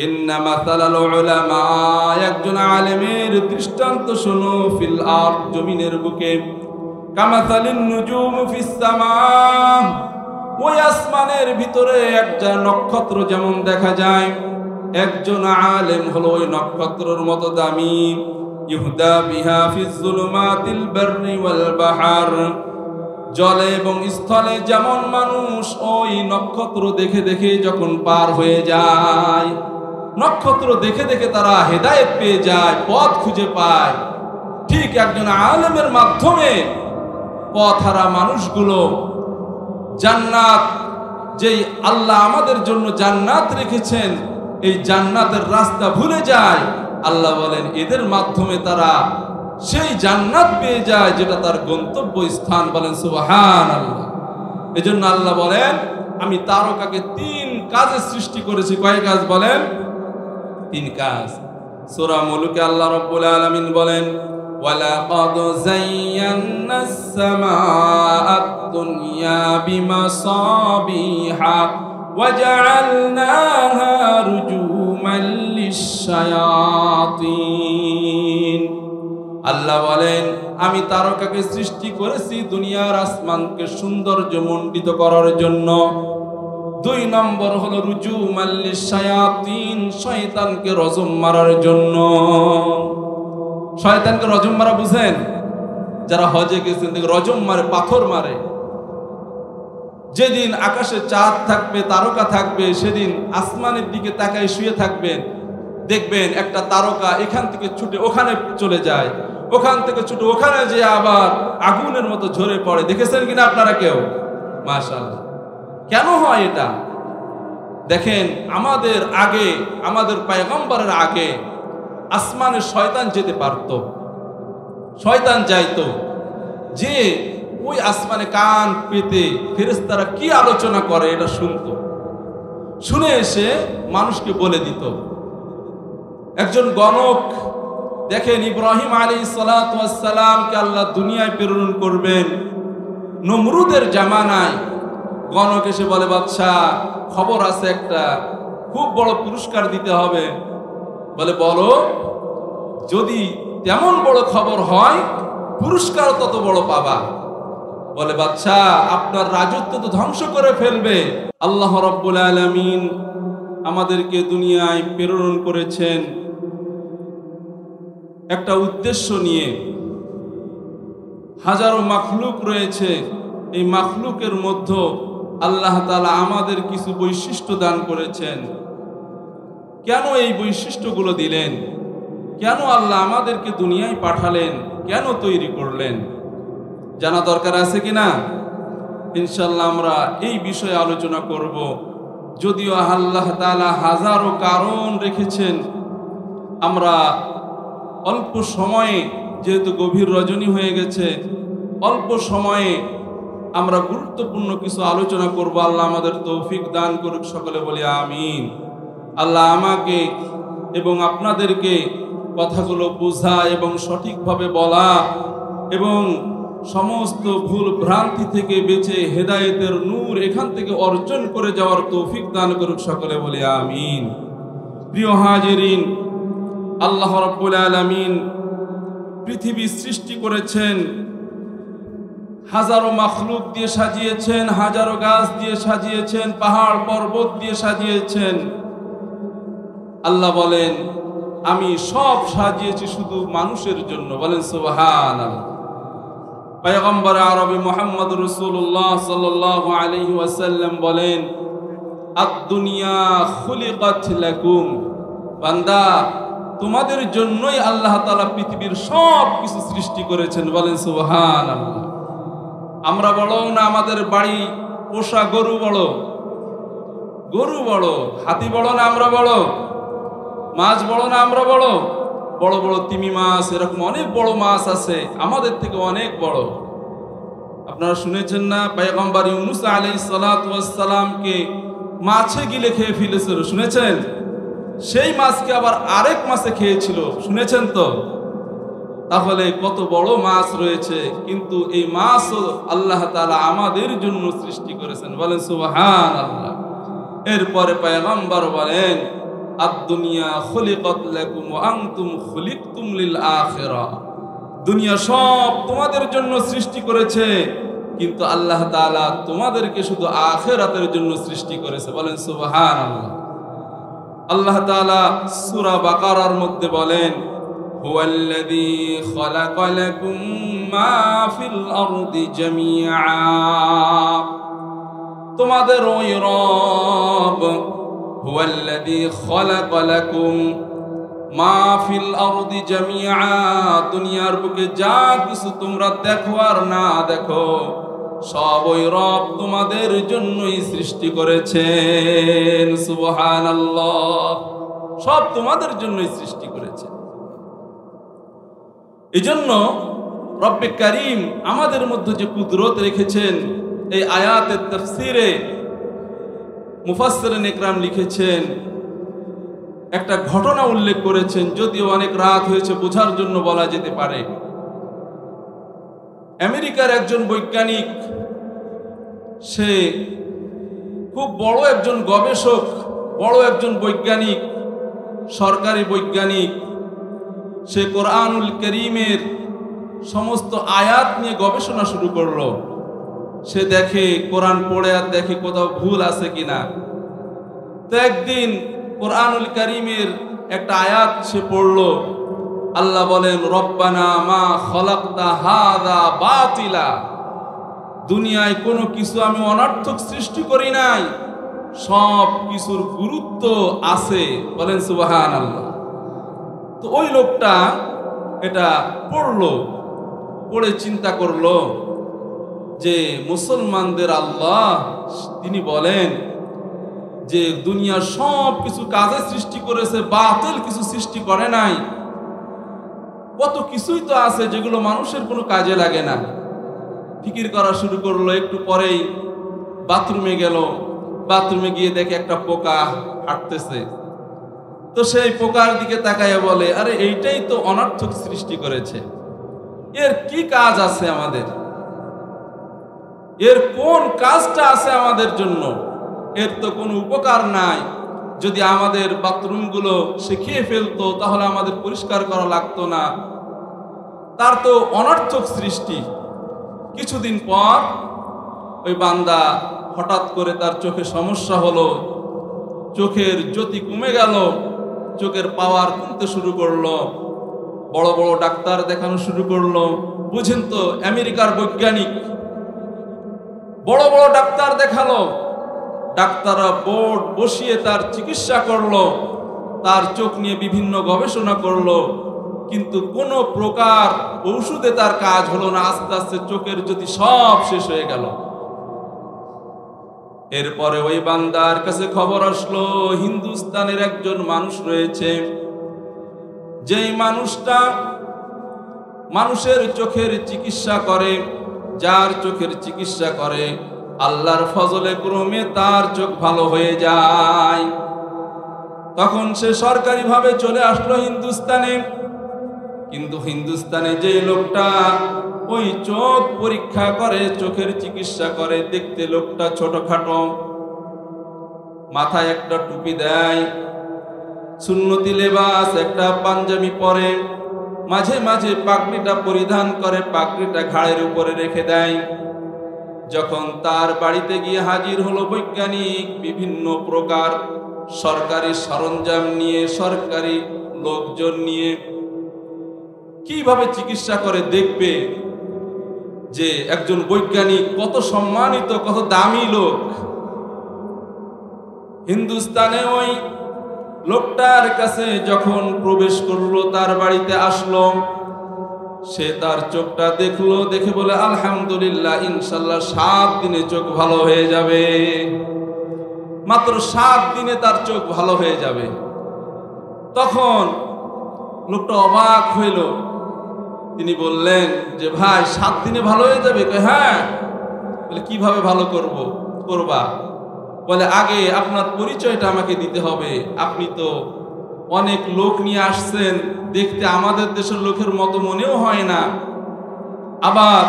ইন্না মাসালাল উলামা, একজন আলেমের দৃষ্টান্ত শোনো, ফিল আরদ, জমিনের বুকে, কামাসালিন নুজুম ফিস সামা, ওই আসমানের ভিতরে একটা নক্ষত্র যেমন দেখা যায়, একজন আলেম হলো ওই নক্ষত্রের মতো দামি। ইহুদা বিহা ফিজ যুলুমাতিল বাররি ওয়াল বাহর, জলে এবং স্থলে যেমন মানুষ ওই নক্ষত্র দেখে দেখে যখন পার হয়ে যায়, নক্ষত্র দেখে দেখে তারা হেদায়েত পেয়ে যায়, পথ খুঁজে পায়, ঠিক একজন আলেমের মাধ্যমে পথহারা মানুষগুলো জান্নাত, যেই আল্লাহ আমাদের জন্য জান্নাত রেখেছেন, এই জান্নাতের রাস্তা ভুলে যায়। আল্লাহ বলেন এদের মাধ্যমে তারা সেই জান্নাত পেয়ে যায় যেটা তার গন্তব্য স্থান। বলেন সুবহানাল্লাহ। এজন্য আল্লাহ বলেন আমি তারকাকে 3 কাজে সৃষ্টি করেছি। কয় কাজ বলেন? 3 কাজ। সূরা মুলুকে আল্লাহ রাব্বুল আলামিন বলেন ওয়ালাকাদ যায়্যানাস সামাআদ দুনিয়া বিমাসাবিহা ওয়াজআলনাহা রুজুমান লিশ-শায়াতিন। আল্লাহ বলেন আমি তারকাকে সৃষ্টি করেছি দুনিয়ার আসমানকে সৌন্দর্যমণ্ডিত করার জন্য। 2 নম্বর হলো রুজুমান লিশ-শায়াতিন, শয়তানকে রজম মারার জন্য। শয়তানকে রজম মারা বুঝেন? যারা হজে গেছেন রজম মারে, পাথর মারে। যেদিন আকাশে চাঁদ থাকবে, তারকা থাকবে, সেদিন আসমানের দিকে তাকায় শুয়ে থাকবেন, দেখবেন একটা তারকা এখান থেকে ছুটে ওখানে চলে যায়, ওখান থেকে ছুটে ওখানে যে আবার আগুনের মতো ঝরে পড়ে। দেখেছেন কিনা আপনারা কেউ? মাশাআল্লাহ। কেন হয় এটা? দেখেন আমাদের আগে, আমাদের পয়গম্বরের আগে আসমানে শয়তান যেতে পারত, শয়তান যাইতো, যে ওই আসমানে কান পেতে ফেরেশতারা কি আলোচনা করে এটা শুনতো, শুনে এসে মানুষকে বলে দিত। একজন গণক দেখেন ইব্রাহিম আলাইহিস সালাতু ওয়াস সালামকে আল্লাহ দুনিয়ায় প্রেরণ করবেন, নমরুদের জামানায় গণক এসে বলে বাদশা খবর আছে, একটা খুব বড় পুরস্কার দিতে হবে। বলে বলো, যদি তেমন বড় খবর হয় পুরস্কার তত বড় পাবা। বলে বাদশা আপনার রাজত্ব তো ধ্বংস করে ফেলবে। আল্লাহ রাব্বুল আলামিন আমাদেরকে দুনিয়ায় প্রেরণ করেছেন একটা উদ্দেশ্য নিয়ে। হাজারো মাখলুক রয়েছে, এই মাখলুকের মধ্যে আল্লাহ তাআলা আমাদের কিছু বৈশিষ্ট্য দান করেছেন। কেন এই বৈশিষ্ট্যগুলো দিলেন? কেন আল্লাহ আমাদেরকে দুনিয়ায় পাঠালেন? কেন তৈরি করলেন? জানা দরকার আছে কিনা? ইনশাআল্লাহ আমরা এই বিষয়ে আলোচনা করব। যদিও আল্লাহ তাআলা হাজারো কারণ রেখেছেন, আমরা অল্প সময়ে, যেহেতু গভীর রজনী হয়ে গেছে, অল্প সময়ে আমরা গুরুত্বপূর্ণ কিছু আলোচনা করব। আল্লাহ আমাদের তৌফিক দান করুক, সকলে বলি আমিন। আল্লাহ আমাকে এবং আপনাদেরকে কথাগুলো বোঝা এবং সঠিকভাবে বলা এবং সমস্ত ভুল ভ্রান্তি থেকে বেঁচে হেদায়েতের নূর এখান থেকে অর্জন করে যাওয়ার তৌফিক দান করুক, সকলে বলি আমিন। প্রিয় হাজিরিন, আল্লাহ রাব্বুল আলামিন পৃথিবী সৃষ্টি করেছেন, হাজারো মাখলুক দিয়ে সাজিয়েছেন, হাজারো গাছ দিয়ে সাজিয়েছেন, পাহাড় পর্বত দিয়ে সাজিয়েছেন। আল্লাহ বলেন আমি সব সাজিয়েছি শুধু মানুষের জন্য। বলেন সুবহানাল্লাহ। পয়গম্বর আরবি মুহাম্মদ রাসূলুল্লাহ সাল্লাল্লাহু আলাইহি ওয়াসাল্লাম বলেন আদ-দুনিয়া খুলিকাত লাকুম, বান্দা তোমাদের জন্যই আল্লাহ তাআলা পৃথিবীর সব কিছু সৃষ্টি করেছেন। বলেন সুবহানাল্লাহ। আমরা বড় না আমাদের বাড়ি পোষা গরু বড়? গরু বড়। হাতি বড় না আমরা বড়? মাছ বড় না আমরা বড়? বড় বড় তিমি মাছ, এরকম অনেক বড় মাছ আছে আমাদের থেকে অনেক বড়। আপনারা শুনেছেন না পয়গম্বর ইউনূস আলাইহিস সালাতু ওয়াস সালামকে মাছে গিলে খেয়ে ফেলেছিল? শুনেছেন? সেই মাছকে আবার আরেক মাছে খেয়েছিল, শুনেছেন তো? তাহলে কত বড় মাছ রয়েছে, কিন্তু এই মাছও আল্লাহ তাআলা আমাদের জন্য সৃষ্টি করেছেন। বলেন সুবহানাল্লাহ। এরপরে পয়গম্বর বলেন আদ-দুনিয়া খুলিকাত লাকুম ওয়া আনতুম খুলিকতুম লিল আখিরাহ। দুনিয়া সব তোমাদের জন্য সৃষ্টি করেছে, কিন্তু আল্লাহ তাআলা তোমাদেরকে শুধু আখিরাতের জন্য সৃষ্টি করেছে। বলেন সুবহানাল্লাহ। আল্লাহ তাআলা সূরা বাকারার মধ্যে বলেন, হুয়াল্লাযী খালাকা লাকুম মা ফিল আরদি জামিআ। তোমাদের ওই রব, হুয়াল্লাযী খালাকা লাকুম মা ফিল আরদি জামিআ, দুনিয়ার বুকে যা কিছু তোমরা দেখো আর না দেখো সব ওই রব তোমাদের জন্যই সৃষ্টি করেছেন। সুবহানাল্লাহ। সব তোমাদের জন্যই সৃষ্টি করেছেন। এজন্য রব্বে কারীম আমাদের মধ্যে যে কুদরত রেখেছেন, এই আয়াতের তাফসীরে মুফাসসিরিন ইকরাম লিখেছেন, একটা ঘটনা উল্লেখ করেছেন, যদিও অনেক রাত হয়েছে বোঝার জন্য বলা যেতে পারে। আমেরিকার একজন বৈজ্ঞানিক, সে খুব বড় একজন গবেষক, বড় একজন বৈজ্ঞানিক, সরকারি বৈজ্ঞানিক। সে কোরআনুল কারীমের সমস্ত আয়াত নিয়ে গবেষণা শুরু করলো। সে দেখে কোরআন পড়ে আর দেখে কোথাও ভুল আছে কিনা। তো একদিন কোরআনুল কারীমের একটা আয়াত সে পড়লো। আল্লাহ বলেন, রব্বানা মা খলাকতা হাযা বাতিলা, দুনিয়ায় কোনো কিছু আমি অনর্থক সৃষ্টি করি নাই, সব কিছুর গুরুত্ব আছে। বলেন সুবহানাল্লাহ। তো ওই লোকটা এটা পড়লো, পড়ে চিন্তা করলো যে মুসলমানদের আল্লাহ তিনি বলেন যে দুনিয়ার সব কিছু কাজে সৃষ্টি করেছে, বাতিল কিছু সৃষ্টি করে নাই। কত কিছুই তো আছে যেগুলো মানুষের কোনো কাজে লাগে না। ফিকির করা শুরু করলো। একটু পরেই বাথরুমে গেল। বাথরুমে গিয়ে দেখে একটা পোকা হাঁটতেছে। তো সেই পোকার দিকে তাকাইয়া বলে, আরে এইটাই তো অনর্থক সৃষ্টি করেছে, এর কি কাজ আছে আমাদের, এর কোন কাজটা আছে আমাদের জন্য, এর তো কোনো উপকার নাই। যদি আমাদের বাথরুমগুলো সে খেয়ে ফেলতো তাহলে আমাদের পরিষ্কার করা লাগতো না, তার তো অনর্থক সৃষ্টি। কিছুদিন পর ওই বান্দা হঠাৎ করে তার চোখে সমস্যা হলো, চোখের জ্যোতি কমে গেল, চোখের পাওয়ার কমতে শুরু করলো। বড় বড় ডাক্তার দেখানো শুরু করলো। বুঝেন তো, আমেরিকার বৈজ্ঞানিক, বড় বড় ডাক্তার দেখালো। ডাক্তাররা বোর্ড বসিয়ে তার চিকিৎসা করলো, তার চোখ নিয়ে বিভিন্ন গবেষণা করলো, কিন্তু কোনো প্রকার ঔষধে তার কাজ হলো না। আস্তে আস্তে চোখের জ্যোতি সব শেষ হয়ে গেল। এরপরে ওই বান্দার কাছে খবর আসলো, হিন্দুস্তানের একজন মানুষ রয়েছে, যেই মানুষটা মানুষের চোখের চিকিৎসা করে, যার চোখের চিকিৎসা করে আল্লাহর ফজলে ক্রমে তার চোখ ভালো হয়ে যায়। তখন সে সরকারিভাবে চলে আসলো হিন্দুস্তানে। কিন্তু হিন্দুস্তানে যে লোকটা ওই চোখ পরীক্ষা করে, চোখের চিকিৎসা করে, দেখতে লোকটা ছোটখাটো, মাথায় একটা টুপি দেয়, সুন্নতি লেবাস একটা পাঞ্জাবি পরে, মাঝে মাঝে পাগড়িটা পরিধান করে, পাগড়িটা ঘাড়ের উপরে রেখে দেয়। যখন তার বাড়িতে গিয়ে হাজির হলো বৈজ্ঞানিক, বিভিন্ন প্রকার সরকারি সরঞ্জাম নিয়ে, সরকারি লোকজন নিয়ে, কিভাবে চিকিৎসা করে দেখবে যে একজন বৈজ্ঞানিক কত সম্মানিত, কত দামি লোক। হিন্দুস্তানে ওই লোকটার কাছে যখন প্রবেশ করলো, তার বাড়িতে আসলো, সে তার চোখটা দেখলো, দেখে বলে, আলহামদুলিল্লাহ, ইনশাল্লাহ 7 দিনে চোখ ভালো হয়ে যাবে। মাত্র 7 দিনে তার চোখ ভালো হয়ে যাবে। তখন লোকটা অবাক হইল। তিনি বললেন যে, ভাই 7 দিনে ভালো হয়ে যাবে? হ্যাঁ। বলে, কিভাবে ভালো করবা? বলে, আগে আপনার পরিচয়টা আমাকে দিতে হবে। আপনি তো অনেক লোক নিয়ে আসছেন, দেখতে আমাদের দেশের লোকের মতো মনেও হয় না, আবার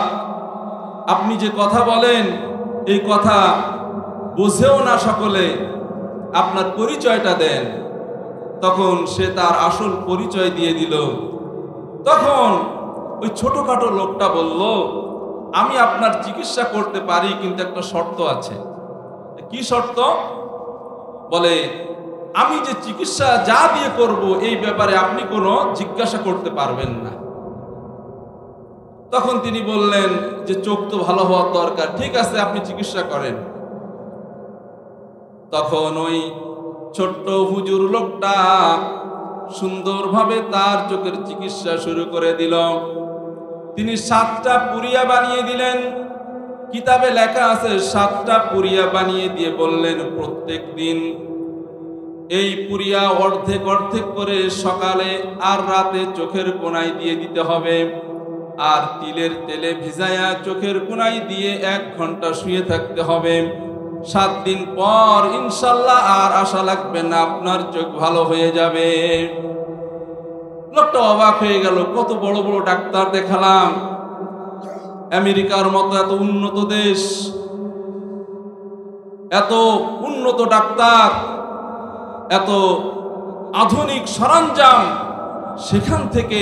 আপনি যে কথা বলেন এই কথা বোঝেও না সকলে, আপনার পরিচয়টা দেন। তখন সে তার আসল পরিচয় দিয়ে দিল। তখন ওই ছোটখাটো লোকটা বলল, আমি আপনার চিকিৎসা করতে পারি, কিন্তু একটা শর্ত আছে। কি শর্ত? বলে, আমি যে চিকিৎসা যা দিয়ে করব এই ব্যাপারে আপনি কোনো জিজ্ঞাসা করতে পারবেন না। তখন তিনি বললেন যে চোখ তো ভালো হওয়ার দরকার, ঠিক আছে আপনি চিকিৎসা করেন। তখন ওই ছোট্ট হুজুর লোকটা সুন্দরভাবে তার চোখের চিকিৎসা শুরু করে দিল। তিনি 7টা পুরিয়া বানিয়ে দিলেন। কিতাবে লেখা আছে 7টা পুরিয়া বানিয়ে দিয়ে বললেন, প্রত্যেক দিন এই পুরিয়া অর্ধেক অর্ধেক করে সকালে আর রাতে চোখের কোণায় দিয়ে দিতে হবে, আর তিলের তেলে ভিজায়া চোখের কোণায় দিয়ে 1 ঘন্টা শুয়ে থাকতে হবে। 7 দিন পর ইনশাল্লাহ আর আশা লাগবে না, আপনার চোখ ভালো হয়ে যাবে। লোকটা অবাক হয়ে গেল, কত বড় বড় ডাক্তার দেখালাম, আমেরিকার মতো এত উন্নত দেশ, এত উন্নত ডাক্তার, এত আধুনিক সরঞ্জাম, সেখান থেকে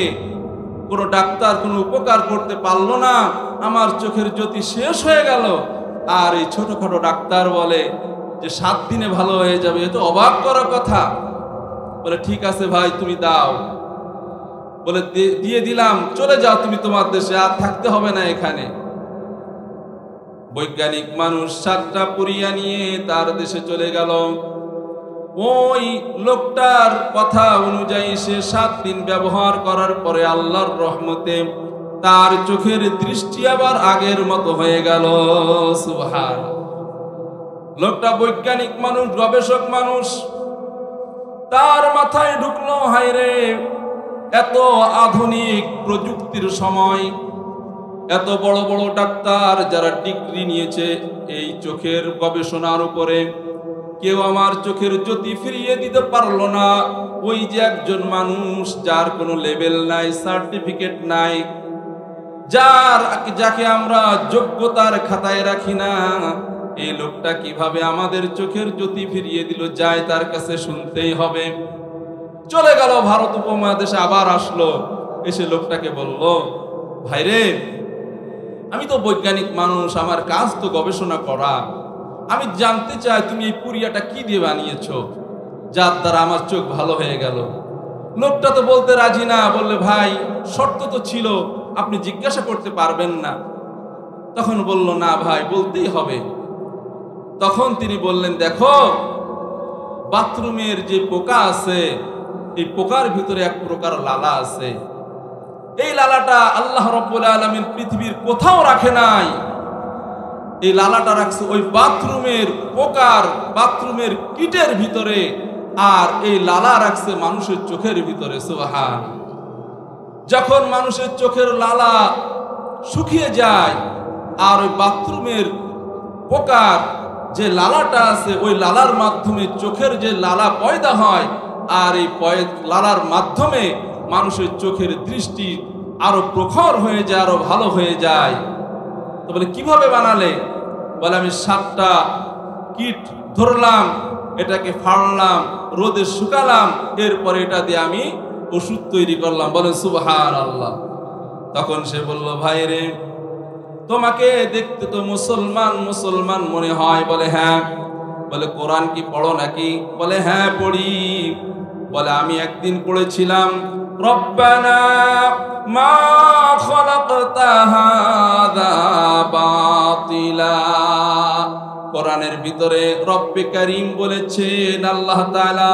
কোনো ডাক্তার কোনো উপকার করতে পারলো না, আমার চোখের জ্যোতি শেষ হয়ে গেল। আর এই ছোটখাটো ডাক্তার বলে যে 7 দিনে ভালো হয়ে যাবে, এ তো অবাক করার কথা। বলে ঠিক আছে ভাই তুমি দাও। বলে দিয়ে দিলাম, চলে যাও তুমি তোমার দেশে, আর থাকতে হবে না এখানে। বৈজ্ঞানিক মানুষ 7টা পুরিয়া নিয়ে তার দেশে চলে গেল। ওই লোকটার কথা অনুযায়ী সে 7 দিন ব্যবহার করার পরে আল্লাহর রহমতে তার চোখের দৃষ্টি আবার আগের মতো হয়ে গেল। সুবহানাল্লাহ। লোকটা বৈজ্ঞানিক মানুষ, গবেষক মানুষ, তার মাথায় ঢুকলো, হায়রে এত আধুনিক প্রযুক্তির সময়, এত বড় বড় ডাক্তার যারা ডিগ্রি নিয়েছে এই চোখের গবেষণার উপরে, কেউ আমার চোখের জ্যোতি ফিরিয়ে দিতে পারলো না। ওই যে একজন মানুষ যার কোনো লেভেল নাই, সার্টিফিকেট নাই, যাকে আমরা যোগ্যতার খাতায় রাখি না, এই লোকটা কিভাবে আমাদের চোখের জ্যোতি ফিরিয়ে দিল, যায় তার কাছে শুনতেই হবে। চলে গেল ভারত উপমহাদেশে, আবার আসলো, এসে লোকটাকে বলল, ভাইরে আমি তো বৈজ্ঞানিক মানুষ, আমার কাজ তো গবেষণা করা, আমি জানতে চাই তুমি এই পুরিয়াটা কি দিয়ে বানিয়েছো যার দ্বারা আমার চোখ ভালো হয়ে গেল। লোকটা তো বলতে রাজি না, বললে ভাই শর্ত তো ছিল, আপনি জিজ্ঞাসা করতে পারবেন না। তখন বলল না ভাই বলতেই হবে। তখন তিনি বললেন, দেখো বাথরুমের যে পোকা আছে, এই পোকার ভিতরে এক প্রকার লালা আছে, এই লালাটা আল্লাহ রাব্বুল আলামিন পৃথিবীর কোথাও রাখে নাই, এই লালাটা রাখছে ওই বাথরুমের পোকার, বাথরুমের কিটের ভিতরে, আর এই লালা রাখছে মানুষের চোখের ভিতরে। সুবহান। যখন মানুষের চোখের লালা শুকিয়ে যায় আর ওই বাথরুমের পোকার যে লালাটা আছে, ওই লালার মাধ্যমে চোখের যে লালা পয়দা হয়, আর এই লালার মাধ্যমে মানুষের চোখের দৃষ্টি আরো প্রখর হয়ে যায়, আরো ভালো হয়ে যায়। তো বলে কিভাবে বানালে? বলে আমি 7টা কিট ধরলাম, এটাকে ফাড়লাম, রোদে শুকালাম, এরপরে এটা দিয়ে আমি ওষুধ তৈরি করলাম। বলেন সুবহানাল্লাহ। তখন সে বলল, ভাই রে তোমাকে দেখতে তো মুসলমান মুসলমান মনে হয়। বলে হ্যাঁ। বলে কোরআন কি পড়ো নাকি? বলে হ্যাঁ পড়ি। বলে আমি একদিন পড়েছিলাম, রব্বানা মা খালাকতা হাযা বাতিলা। কোরআনের ভিতরে রব্বে কারীম বলেছেন, আল্লাহ তাআলা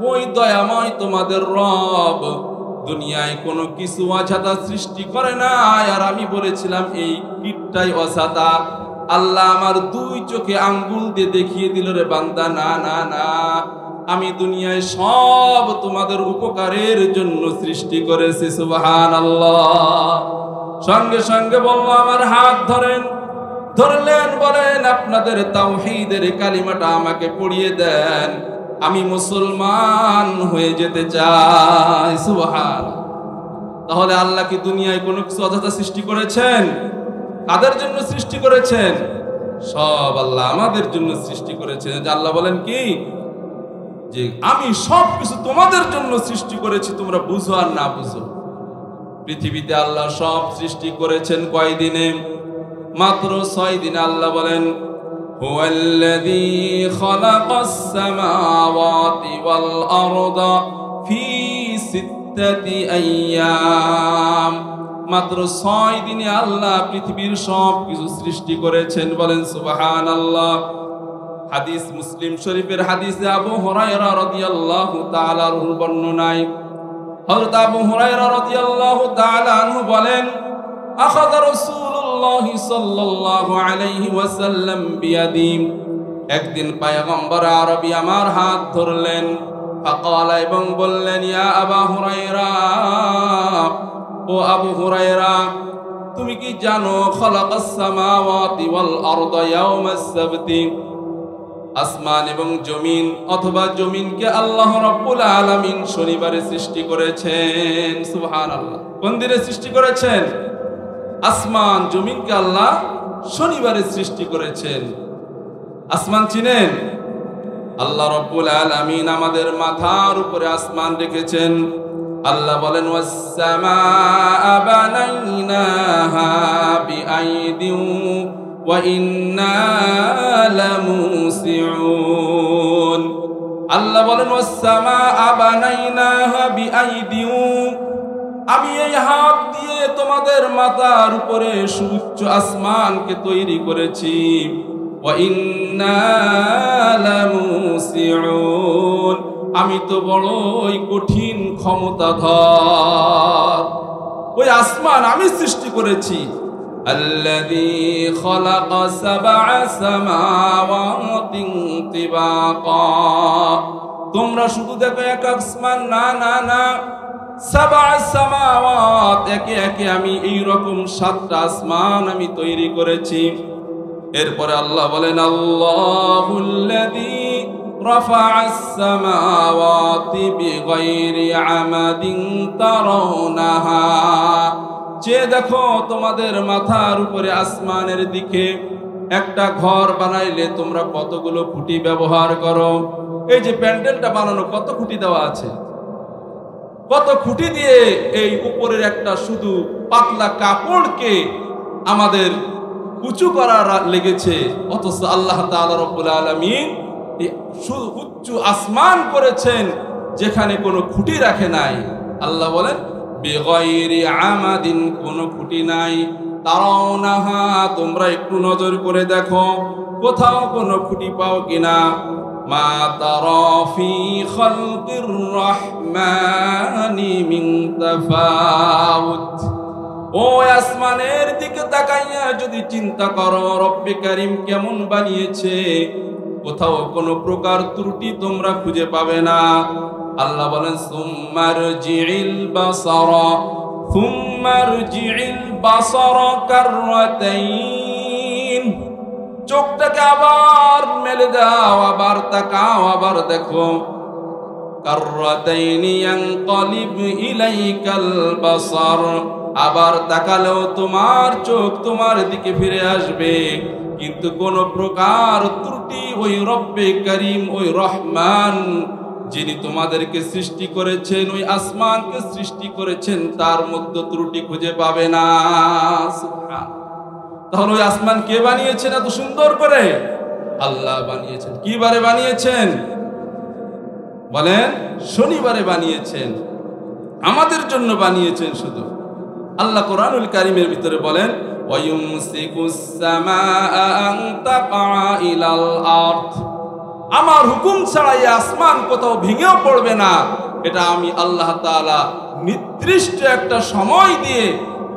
ওই দয়াময় তোমাদের রব দুনিয়ায় কোনো কিছু অজাতা সৃষ্টি করে না। আর আমি বলেছিলাম এই কীটটাই অজাতা। আল্লাহ আমার 2 চোখে আঙ্গুল দিয়ে দেখিয়ে দিল, রে বান্দা না না না, আমি দুনিয়ায় সব তোমাদের উপকারের জন্য সৃষ্টি করেছি। সুবহানাল্লাহ। সঙ্গে সঙ্গে বলল, আমার হাত ধরলেন, বলেন আপনাদের তাওহীদের কালিমাটা আমাকে পড়িয়ে দেন, আমি মুসলমান হয়ে যেতে চাই। সুবহানাল্লাহ। তাহলে আল্লাহ কি দুনিয়ায় কোনো কিছু অযথা সৃষ্টি করেছেন? কাদের জন্য সৃষ্টি করেছেন? সব আল্লাহ আমাদের জন্য সৃষ্টি করেছেন। আল্লাহ বলেন কি, যে আমি সবকিছু তোমাদের জন্য সৃষ্টি করেছি, তোমরা বুঝো আর না বুঝো। পৃথিবীতে আল্লাহ সব সৃষ্টি করেছেন কয় দিনে? মাত্র 6 দিনে। আল্লাহ বলেন হুয়াল্লাযী খালাকাস সামাওয়াতি ওয়াল আরদা ফি 6 আইয়াম। মাত্র 6 দিনে আল্লাহ পৃথিবীর সব কিছু সৃষ্টি করেছেন। বলেন সুবহানাল্লাহ। হাদিস মুসলিম শরীফের হাদিসে আবু হুরায়রা রাদিয়াল্লাহু তাআলা আনহুর বর্ণনায় হযরত আবু হুরায়রা রাদিয়াল্লাহু তাআলা আনহু বলেন আখাযা রাসূলুল্লাহ সাল্লাল্লাহু আলাইহি ওয়াসাল্লাম বিয়াদি। একদিন পয়গম্বর আরবী আমার হাত ধরলেন, ফাকালা, এবং বললেন ইয়া আবু হুরায়রা, ও আবু হুরায়রা, তুমি কি জানো খালাকাস সামাওয়াতি ওয়াল আরদা ইয়াওমাস সাবতি, আসমান এবং জমিন অথবা জমিনকে আল্লাহ রাব্বুল আলামিন শনিবারে সৃষ্টি করেছেন। সুবহানাল্লাহ। কোন দিনে সৃষ্টি করেছেন? আসমান জমিনকে আল্লাহ শনিবারে সৃষ্টি করেছেন। আসমান চিনেন? আল্লাহ রাব্বুল আলামিন আমাদের মাথার উপরে আসমান রেখেছেন। আল্লাহ বলেন ওয়াস সামাআ বানাইনাহা বিআইদিন ওয়া ইন্না লামুসিউন। আল্লাহ বলেন ওয়াস সামাআ বানাইনাহা বিআইদিন, আমি এই হাত দিয়ে তোমাদের মাথার উপরে সুউচ্চ আসমানকে তৈরি করেছি। ওয়া ইন্না লামুসিউন, আমি তো বড়ই কঠিন ক্ষমতাধর। ওই আসমান আমি সৃষ্টি করেছি। আল্লাযী খালাকা সাবআ সামাওয়াতিন তিবাকা, তোমরা শুধু দেখো এক আসমান, না না না, সাবআ সামাওয়াত, একে একে আমি এই রকম 7টা আসমান আমি তৈরি করেছি। এরপরে আল্লাহ বলেন আল্লাহুল্লাযী রাফা'আস সামাওয়াতি বিগাইরি আমাদিন তারাউনাহা, যে দেখো তোমাদের মাথার উপরে আসমানের দিকে একটা ঘর বানাইলে তোমরা কতগুলো খুঁটি ব্যবহার করো। এই যে প্যান্ডেলটা বানানো, কত খুঁটি দেওয়া আছে, কত খুঁটি দিয়ে এই উপরের একটা শুধু পাতলা কাপড়কে আমাদের উঁচু করার লেগেছে। অথচ আল্লাহ তাআলা রব্বুল আলামিন উচ্চ আসমান করেছেন যেখানে কোনো খুঁটি রাখে নাই। আল্লাহ বলেন বিগাইরি আমাদিন, কোনো খুঁটি নাই। তারাউনাহা, তোমরা একটু নজর করে দেখো কোথাও কোনো খুঁটি পাও কিনা। মা তারা ফি খালকির রহমানি মিন তাফাউত, ও আসমানের দিকে তাকাইয়া যদি চিন্তা করো রব্বে কারীম কেমন বানিয়েছে, কোথাও কোনো প্রকার ত্রুটি তোমরা খুঁজে পাবে না। আল্লাহ বলেন সুম্মারজি'ল বাসারা কাররাতাইন, চোখটাকে আবার মেলে দাও, আবার তাকাও, আবার দেখো। কাররাতাইন ইয়ানকালিব ইলাইকাল বাসার, আবার তাকালেও তোমার চোখ তোমার দিকে ফিরে আসবে, কিন্তু কোন প্রকার ত্রুটি ওই রব্বে কারীম, ওই রহমান যিনি তোমাদেরকে সৃষ্টি করেছেন, ওই আসমানকে সৃষ্টি করেছেন, তার মধ্যে ত্রুটি খুঁজে পাবে না। তাহলে ওই আসমান কে বানিয়েছেন এত সুন্দর করে? আল্লাহ বানিয়েছেন। কি বারে বানিয়েছেন? বলেন শনিবারে বানিয়েছেন। আমাদের জন্য বানিয়েছেন শুধু। আল্লাহ কোরআনুল কারীমের ভিতরে বলেন ওয়ায়ুমসিকুস সামাআ আন তাকা ইলাল আরদ, আমার হুকুম ছাড়া এই আসমান কোথাও ভেঙেও পড়বে না। এটা আমি আল্লাহ তাআলা নির্দিষ্ট একটা সময় দিয়ে,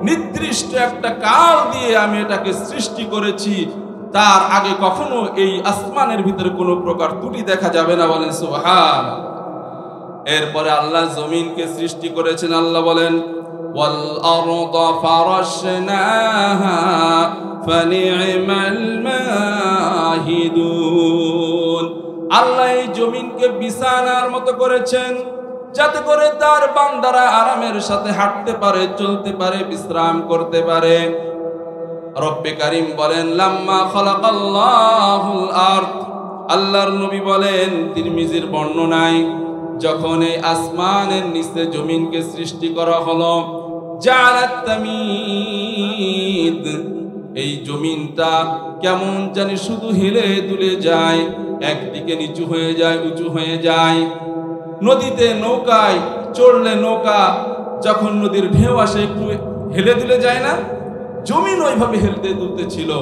নির্দিষ্ট একটা কাল দিয়ে আমি এটাকে সৃষ্টি করেছি। তার আগে কখনো এই আসমানের ভিতরে কোনো প্রকার ত্রুটি দেখা যাবে না। বলেন সুবহান। এরপরে আল্লাহ জমিনকে সৃষ্টি করেছেন। আল্লাহ বলেন ওয়াল আরদা ফারাশনাহা ফানি'মাল মাহিদুন, আল্লাহ এই জমিনকে বিছানার মতো করেছেন যাতে করে তার বান্দারা আরামের সাথে হাঁটতে পারে, চলতে পারে, বিশ্রাম করতে পারে। রব্বে কারীম বলেন লাম্মা খালাকাল্লাহুল আরদ আল্লাহর নবী বলেন তিরমিজির বর্ণনায়, যখন এই আসমানের নিচে জমিনকে সৃষ্টি করা হলো, জাআলাত তামিদ, এই জমিনটা কেমন জানি শুধু হেলে দুলে যায়, একদিকে নিচু হয়ে যায়, উঁচু হয়ে যায়। নদীতে নৌকায় চড়লে নৌকা যখন নদীর ঢেউ আসে একটু হেলে দুলে যায় না, জমিন ওইভাবে হেলতে দুলতে ছিল।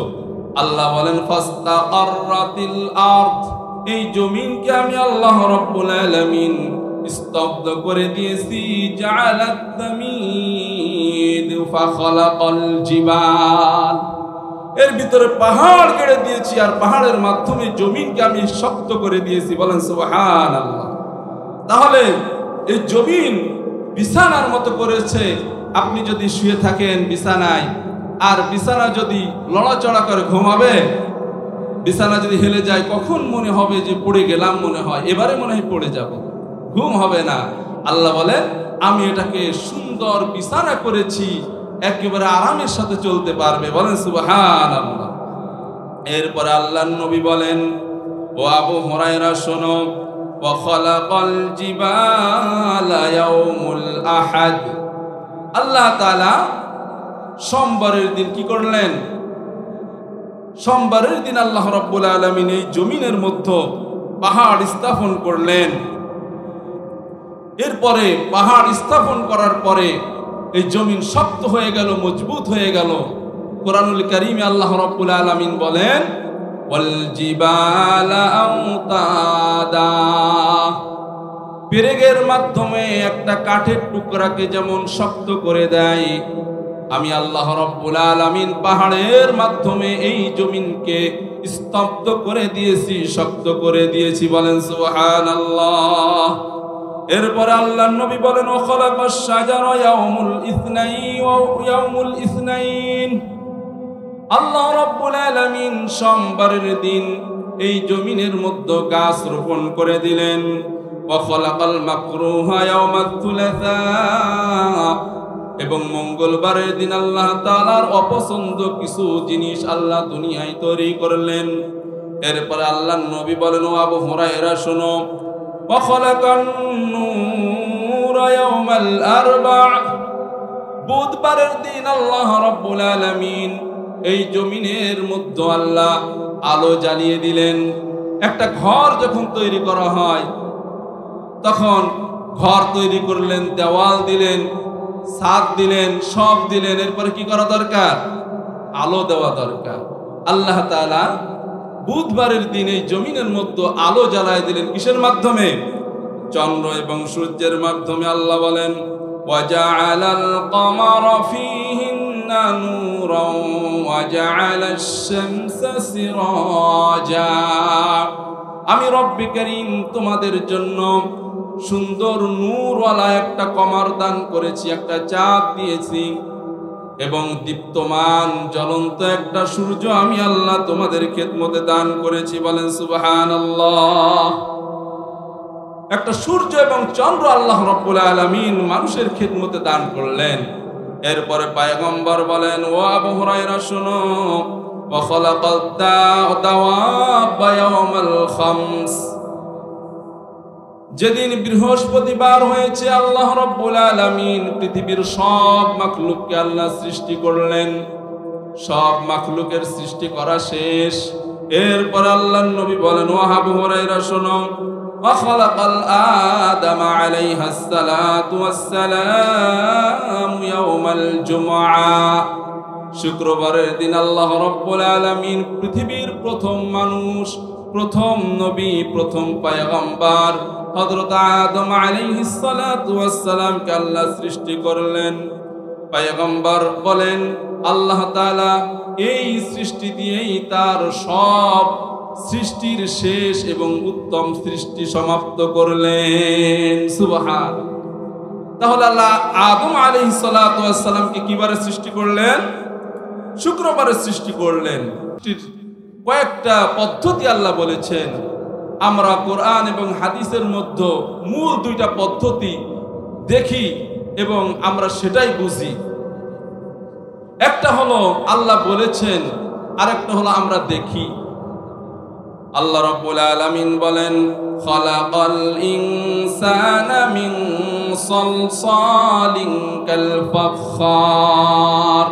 আল্লাহ বলেন ফাস্তাকাররাতিল আরদ, এই জমিনকে আমি আল্লাহ রাব্বুল আলামিন স্তব্ধ করে দিয়েছি। জাআলাত তামিদ ফাখালাকাল জিবাল, এর ভিতরে পাহাড় গড়ে দিয়েছি, আর পাহাড়ের মাধ্যমে জমিনকে আমি শক্ত করে দিয়েছি। বলেন সুবহানাল্লাহ। তাহলে এই জমিন বিছানার মতো করেছে। আপনি যদি শুয়ে থাকেন বিছানায়, আর বিছানা যদি লড়াচড়া করে ঘুমাবে, বিছানা যদি হেলে যায়, কখন মনে হবে যে পড়ে গেলাম, মনে হয় এবারে মনে হয় পড়ে যাব, ঘুম হবে না। আল্লাহ বলেন আমি এটাকে সুন্দর বিছানা করেছি, একেবারে আরামের সাথে চলতে পারবে। বলেন সুবহানাল্লাহ। এরপরে আল্লাহর নবী বলেন, ও আবু হুরায়রা শোনো, ওয়া খালাকাল জিবালা ইয়াউমুল আহাদ, আল্লাহ তাআলা সোমবারের দিন কি করলেন? সোমবারের দিন আল্লাহ রাব্বুল আলামিন এই জমিনের মধ্যে পাহাড় স্থাপন করলেন। এরপরে পাহাড় স্থাপন করার পরে এই জমিন শক্ত হয়ে গেল, মজবুত হয়ে গেল। কোরআনুল কারীমে আল্লাহ রাব্বুল আলামিন বলেন, ওয়াল জিবালা আওতাদা, পেরেকের মাধ্যমে একটা কাঠের টুকরাকে যেমন শক্ত করে দেয়, আমি আল্লাহ রাব্বুল আলামিন পাহাড়ের মাধ্যমে এই জমিনকে স্তব্ধ করে দিয়েছি, শক্ত করে দিয়েছি। বলেন সুবহানাল্লাহ। এরপরে আল্লাহর নবী বলেন, ও খালাকাশ শাজারা ইয়াউমুল ইসনাইন ওয়া ইয়াউমুল ইসনাইন, আল্লাহ রাব্বুল আলামিন সোমবারের দিন এই জমিনের মধ্যে গাছ রোপণ করে দিলেন। ওয়া খালাকাল মাকরুহা ইয়াউমাত থুলাসা, এবং মঙ্গলবারের দিন আল্লাহ তাআলার অপছন্দ কিছু জিনিস আল্লাহ দুনিয়ায় তৈরি করলেন। এরপরে আল্লাহর নবী বলেন, ও আবু হুরায়রা শোনো, ওয়া খালাকান নূরা ইয়াউমাল আরবা, বুধবারের দিন আল্লাহ রাব্বুল আলামিন এই জমিনের মধ্যে আল্লাহ আলো জ্বালিয়ে দিলেন। একটা ঘর যখন তৈরি করা হয়, তখন ঘর তৈরি করলেন, দেওয়াল দিলেন, ছাদ দিলেন, সব দিলেন, এরপরে কি করা দরকার? আলো দেওয়া দরকার। আল্লাহ তাআলা বুধবারের দিন এই জমিনের মধ্যে আলো জ্বালায় দিলেন। কিসের মাধ্যমে? চন্দ্র এবং সূর্যের মাধ্যমে। আল্লাহ বলেন, ওয়াজআলাল কমারা ফীহিন্না নূরান ওয়াজআলাশ শামসা সিরাজা, আমি রব্বে কারীম তোমাদের জন্য সুন্দর নূরওয়ালা একটা কমার দান করেছি, একটা চাঁদ দিয়েছি, এবং দীপ্তমান জ্বলন্ত একটা সূর্য আমি আল্লাহ তোমাদের খেদমতে দান করেছি। বলেন সুবহানাল্লাহ। একটা সূর্য এবং চন্দ্র আল্লাহ রাব্বুল আলামিন মানুষের খেদমতে দান করলেন। এরপরে পয়গম্বর বলেন, ও আবু হুরায়রা শোনো, ওয়া খালাকাদ দাওয়াবা ইয়াউমাল খামস, যেদিন বৃহস্পতিবার হয়েছে আল্লাহ রাব্বুল আলামিন পৃথিবীর সব মাখলুককে আল্লাহ সৃষ্টি করলেন। সব মাখলুকের সৃষ্টি করা শেষ। এরপর আল্লাহর নবী বলেন, ও আবু হুরায়রা শোনো, ওয়া খালাকাল আদামা আলাইহিস সালাতু ওয়াস সালাম ইয়াউমাল জুমআ, শুক্রবারের দিন আল্লাহ রাব্বুল আলামিন পৃথিবীর প্রথম মানুষ, প্রথম নবী, প্রথম পয়গম্বর হযরত আদম আলাইহিস সালাতু ওয়াস সালামকে আল্লাহ সৃষ্টি করলেন। পয়গম্বর বলেন, আল্লাহ তাআলা এই সৃষ্টি দিয়েই তার সব সৃষ্টির শেষ এবং উত্তম সৃষ্টি সমাপ্ত করলেন। সুবহানাল্লাহ। তাহলে আল্লাহ আদম আলাইহিস সালাতু ওয়াস সালামকে কিবারে সৃষ্টি করলেন? শুক্রবারে সৃষ্টি করলেন। কয়েকটা পদ্ধতি আল্লাহ বলেছেন। আমরা কোরআন এবং হাদিসের মধ্যে মূল দুইটা পদ্ধতি দেখি এবং আমরা সেটাই বুঝি। একটা হলো আল্লাহ বলেছেন, আরেকটা হলো আমরা দেখি। আল্লাহ রাব্বুল আলামিন বলেন খালাকাল ইনসানা মিন সালসালিন কাল ফাখখার।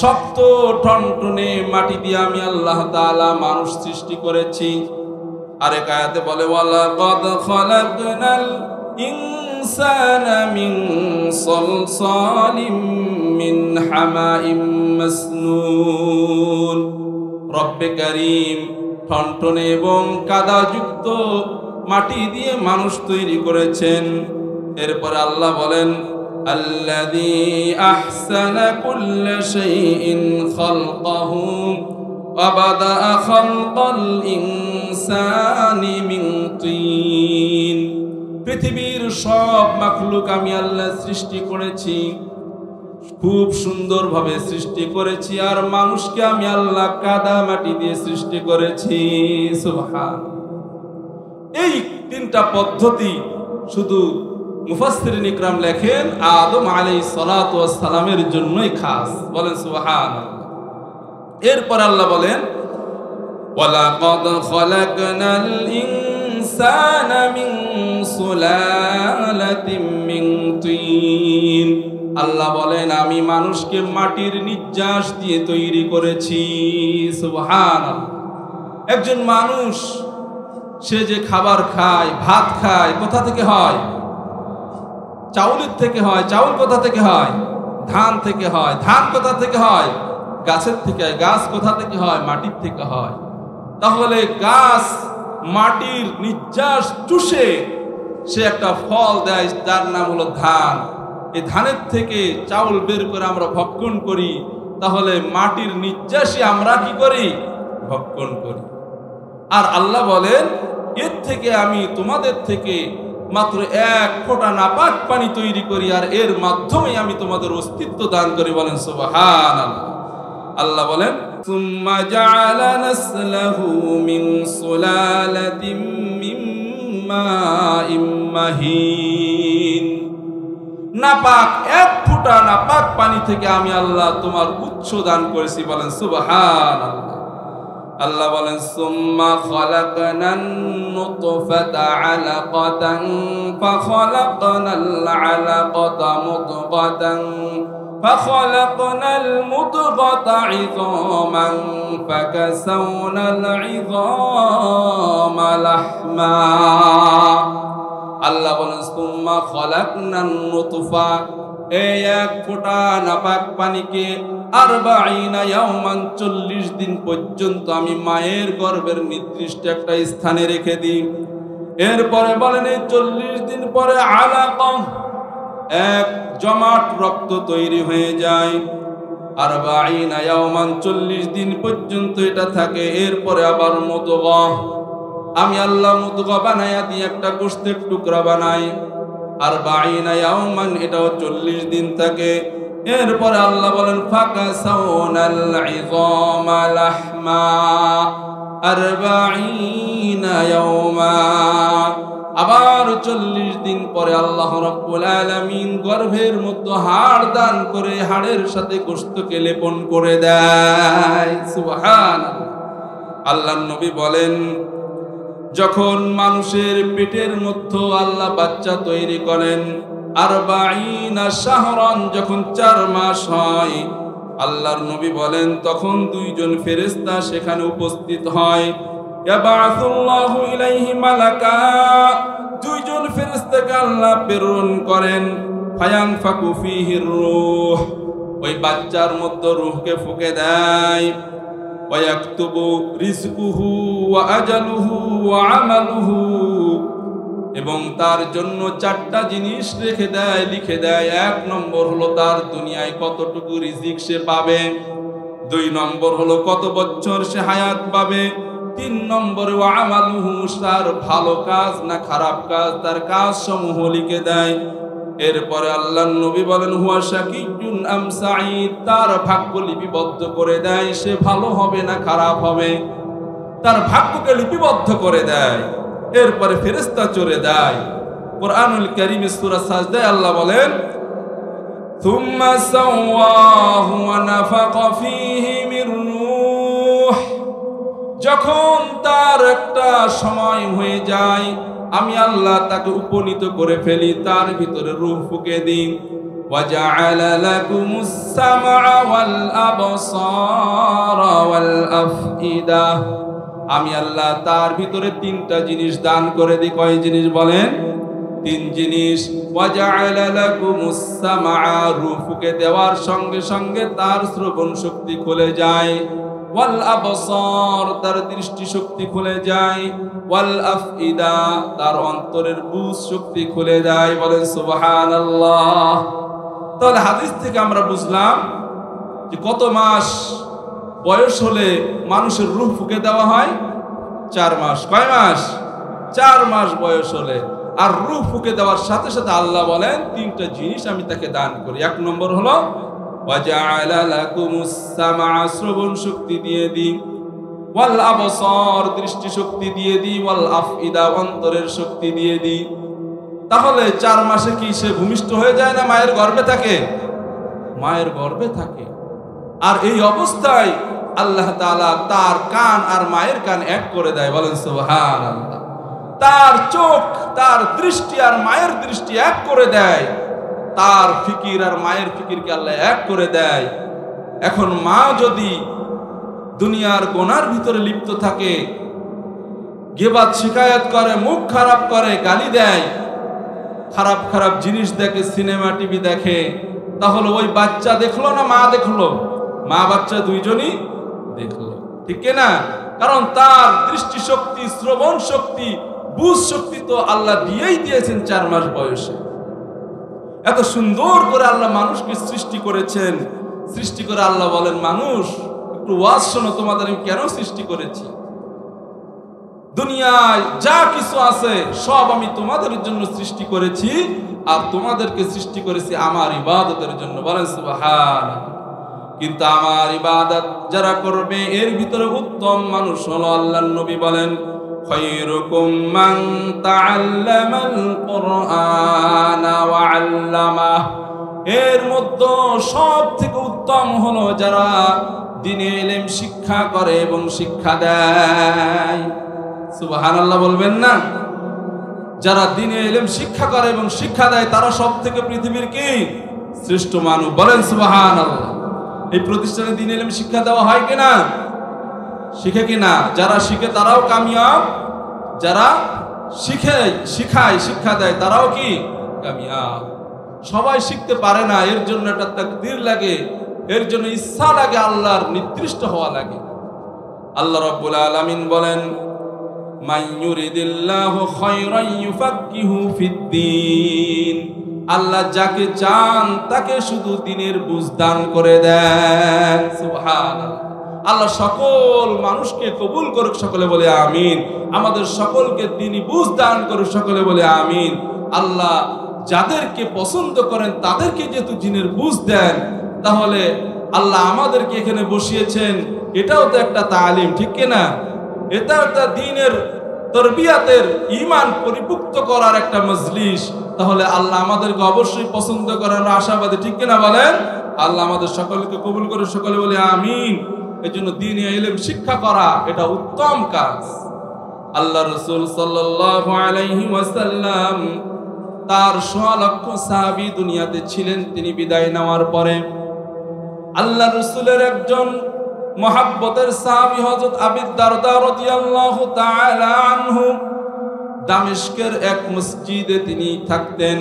শক্ত টনটনে মাটি দিয়ে আমি আল্লাহ তাআলা মানুষ সৃষ্টি করেছি। আরেক আয়াতে বলে ওয়ালাকাদ খালাকনাল ইনসানা মিন সালসালিম মিন হামাইম মাসনুন। রব্বে কারীম টনটনে এবং কাদাযুক্ত মাটি দিয়ে মানুষ তৈরি করেছেন। এরপরে আল্লাহ বলেন আল্লাযী আহসানা কুল্লা শাইইন খালকাহু ওয়া বাদাআ খালকাল ইনসানি মিন তিন। পৃথিবীর সব মাখলুক আমি আল্লাহ সৃষ্টি করেছি, খুব সুন্দরভাবে সৃষ্টি করেছি, আর মানুষকে আমি আল্লাহ কাদা মাটি দিয়ে সৃষ্টি করেছি। সুবহানাল্লাহ। এই তিনটা পদ্ধতি শুধু মুফাসসিরিন ইকরাম লেখেন আদম আলাইহিস সালাতু ওয়াস সালামের জন্যই খাস। বলেন সুবহানাল্লাহ। এরপর আল্লাহ বলেন ওয়ালাকাদ খালাকনাল ইনসানা মিন সুলালাতিন মিন তিন। আল্লাহ বলেন আমি মানুষকে মাটির নির্যাস দিয়ে তৈরি করেছি। সুবহানাল্লাহ। একজন মানুষ সে যে খাবার খায়, ভাত খায়, কোথা থেকে হয়? চাউলের থেকে হয়। চাউল কোথা থেকে হয়? ধান থেকে হয়। ধান কোথা থেকে হয়? গাছের থেকে হয়। গাছ কোথা থেকে হয়? মাটির থেকে হয়। তাহলে গাছ মাটির নির্যাস চুষে সে একটা ফল দেয়, যার নাম হলো ধান। এই ধানের থেকে চাউল বের করে আমরা ভক্ষণ করি। তাহলে মাটির নির্যাসে আমরা কি করি? ভক্ষণ করি। আর আল্লাহ বলেন এর থেকে আমি তোমাদের থেকে মাত্র এক ফোঁটা নাপাক পানি তৈরি করি, আর এর মাধ্যমে আমি তোমাদের অস্তিত্ব দান করি। বলেন সুবহানাল্লাহ। আল্লাহ বলেন সুম্মা জাআলা নাসলাহু মিন সুলালাতিন মিন মাইম মাহিন। নাপাক এক ফোঁটা নাপাক পানি থেকে আমি আল্লাহ তোমার উৎস দান করেছি। বলেন সুবহানাল্লাহ। আল্লাহ বলেন সুম্মা খালাকনান নুতফাতা আলাকাতান ফাখালাকনাল আলাকাতা মুদগাতান ফাখালাকনাল মুদগাতা ইযামান ফাকাসাওনাল ইযামা লাহমা। আল্লাহ বলেন সুম্মা খালাকনান নুতফা, এই এক ফোঁটা নাপাক পানিকে আরবাঈনা ইয়াওমান 40 দিন পর্যন্ত আমি মায়ের গর্ভের নির্দিষ্ট একটা স্থানে রেখে দিই। এরপরে বলেন এই 40 দিন পরে আলাকা, এক জমাট রক্ত তৈরি হয়ে যায়। আরবাঈনা ইয়াওমান 40 দিন পর্যন্ত এটা থাকে। এরপরে আবার মুদগা, আমি আল্লাহ মুদগা বানায়া দিয়ে একটা গোশতের টুকরা বানাই। আরবাঈনা ইয়াওমান, এটাও 40 দিন থাকে। এরপরে আল্লাহ বলেন ফাকাসাওনাল ইযামা লাহমা আরবাঈনা ইয়াওমা। আবার 40 দিন পরে আল্লাহ রাব্বুল আলামিন গর্ভের মধ্যে হাড় দান করে হাড়ের সাথে গোশতকে লেপন করে দেয়। সুবহানাল্লাহ। আল্লাহর নবী বলেন যখন মানুষের পেটের মধ্যে আল্লাহ বাচ্চা তৈরি করেন, আরবাঈনা শাহরান, যখন 4 মাস হয়, আল্লাহর নবী বলেন তখন 2 জন ফেরেশতা সেখানে উপস্থিত হয়। ইয়াবাসুল্লাহু ইলাইহি মালাকা, 2 জন ফেরেশতাকে আল্লাহ প্রেরণ করেন। ফায়ানফাকু ফীহির রূহ, ওই বাচ্চার মধ্যে রূহকে ফুঁকে দেয়। ওয়ায়াকতুবু রিজকুহু ওয়া আজালুহু ওয়া আমালুহু, এবং তার জন্য 4টা জিনিস রেখে দেয়, লিখে দেয়। 1 নম্বর হলো তার দুনিয়ায় কতটুকু রিজিক সে পাবে, 2 নম্বর হলো কত বছর সে হায়াত পাবে, 3 নম্বরে ওয়া আমালুহু, তার ভালো কাজ না খারাপ কাজ, তার কাজ সমূহ লিখে দেয়। এরপরে আল্লাহর নবী বলেন হুয়া শাকিয়ুন আম সাঈদ, তার ভাগ্য লিপিবদ্ধ করে দেয়, সে ভালো হবে না খারাপ হবে, তার ভাগ্যকে লিপিবদ্ধ করে দেয়। এরপরে ফেরেশতা চলে যায়। কুরআনুল কারীম সূরা সাজদায় আল্লাহ বলেন থুম্মা সাওয়াহু ওয়া নাফাকা ফীহি মির রূহ, যখন তার একটা সময় হয়ে যায়, আমি আল্লাহ তাকে উপনীত করে ফেলি, তার ভিতরে রূহ ফুঁকে দিই। وَجَعَلَ لَكُمُ السَّمْعَ وَالْأَبْصَارَ وَالْأَفْئِدَةَ। আমি আল্লাহ তার ভিতরে তিনটা জিনিস দান করে দিই। কয় জিনিস বলেন? তিন জিনিস। وَجَعَلَ لَكُمُ السَّمْعَ, রূহ ফুঁকে দেওয়ার সঙ্গে সঙ্গে তার শ্রবণ শক্তি খুলে যায়। ওয়াল আবসার, তার দৃষ্টি শক্তি খুলে যায়। ওয়াল আফইদা, তার অন্তরের বুঝ শক্তি খুলে যায়। বলেন সুবহানাল্লাহ। তাহলে হাদিস থেকে আমরা বুঝলাম যে কত মাস বয়স হলে মানুষের রূহ ফুঁকে দেওয়া হয়? 4 মাস। কয় মাস? 4 মাস বয়স হলে। আর রূহ ফুঁকে দেওয়ার সাথে সাথে আল্লাহ বলেন তিনটা জিনিস আমি তাকে দান করি। 1 নম্বর হলো ওয়াজআলা লাকুমুস সামআ, শ্রবণ শক্তি দিয়ে দিই। ওয়াল আবসার, দৃষ্টি শক্তি দিয়ে দিই। ওয়াল আফইদা, অন্তরের শক্তি দিয়ে দিই। তাহলে 4 মাসে কি সে ভূমিষ্ঠ হয়ে যায় না মায়ের গর্ভে থাকে? মায়ের গর্ভে থাকে। আর এই অবস্থায় আল্লাহ তাআলা তার কান আর মায়ের কান এক করে দেয়। বলেন সুবহানাল্লাহ। তার চোখ, তার দৃষ্টি আর মায়ের দৃষ্টি এক করে দেয়। তার ফিকির আর মায়ের ফিকিরকে আল্লাহ এক করে দেয়। এখন মা যদি দুনিয়ার গোনার ভিতরে লিপ্ত থাকে, গিবত শিকায়ত করে, মুখ খারাপ করে, গালি দেয়, খারাপ খারাপ জিনিস দেখে, সিনেমা টিভি দেখে, তাহলে ওই বাচ্চা দেখলো না মা দেখলো? মা বাচ্চা দুইজনই দেখলো, ঠিক না? কারণ তার দৃষ্টি শক্তি, শ্রবণ শক্তি, বুঝ শক্তি তো আল্লাহ দিয়েই দিয়েছেন 4 মাস বয়সে। এত সুন্দর করে আল্লাহ মানুষকে সৃষ্টি করেছেন। সৃষ্টি করে আল্লাহ বলেন, মানুষ একটু ওয়াজ শোনো, তোমাদের আমি কেন সৃষ্টি করেছি। দুনিয়ায় যা কিছু আছে সব আমি তোমাদের জন্য সৃষ্টি করেছি, আর তোমাদেরকে সৃষ্টি করেছি আমার ইবাদতের জন্য। বলেন সুবহানাল্লাহ। কিন্তু আমার ইবাদত যারা করবে এর ভিতরে উত্তম মানুষ হলো, আল্লাহর নবী বলেন, খায়রুকুম মান তাআল্লামাল কুরআনা ওয়া আল্লামাহ। এর মধ্যে সব থেকে উত্তম হলো যারা দ্বীনে ইলম শিক্ষা করে এবং শিক্ষা দেয়। সুবহানাল্লাহ বলবেন না? যারা দ্বীনে ইলম শিক্ষা করে এবং শিক্ষা দেয় তারা সব থেকে পৃথিবীর কি শ্রেষ্ঠ মানুষ। বলেন সুবহানাল্লাহ। এই প্রতিষ্ঠানে দ্বীনে ইলম শিক্ষা দেওয়া হয় কিনা? শিখে কিনা? যারা শিখে তারাও কামিয়াব, যারা শিখায় শিক্ষা দেয় তারাও কি কামিয়াব। সবাই শিখতে পারে না, এর জন্য একটা তাকদীর লাগে, এর জন্য ইচ্ছা লাগে, আল্লাহর নির্দিষ্ট হওয়া লাগে। আল্লাহ রাব্বুল আলামিন বলেন, মান ইউরিদিল্লাহু খায়রান ইউফাক্কিহু ফিদ্দীন। আল্লাহ যাকে চান তাকে শুধু দ্বীনের বুঝ দান করে দেন। সুবহানাল্লাহ। আল্লাহ সকল মানুষকে কবুল করুক, সকলে বলে আমিন। আমাদের সকলকে দ্বীনি বুঝ দান করুক, সকলে বলে আমিন। আল্লাহ যাদেরকে পছন্দ করেন তাদেরকে যেহেতু দ্বীনের বুঝ দেন, তাহলে আল্লাহ আমাদেরকে এখানে বসিয়েছেন, এটাও তো একটা তালিম, ঠিক কিনা? এটা একটা দ্বীনের তরবিয়াতের, ঈমান পরিপুক্ত করার একটা মজলিস। তাহলে আল্লাহ আমাদেরকে অবশ্যই পছন্দ করার আশাবাদী, ঠিক কিনা বলেন? আল্লাহ আমাদের সকলকে কবুল করে, সকলে বলে আমিন। এই জন্য দ্বীনে ইলম শিক্ষা করা এটা উত্তম কাজ। আল্লাহ রাসূল সাল্লাল্লাহু আলাইহি ওয়াসাল্লাম তার 100 লক্ষ সাহাবী দুনিয়াতে ছিলেন। তিনি বিদায় নেওয়ার পরে আল্লাহ রাসূলের একজন মহব্বতের সাহাবী হযরত আবু দারদা রাদিয়াল্লাহু তাআলা আনহু দামেস্কের এক মসজিদে তিনি থাকতেন।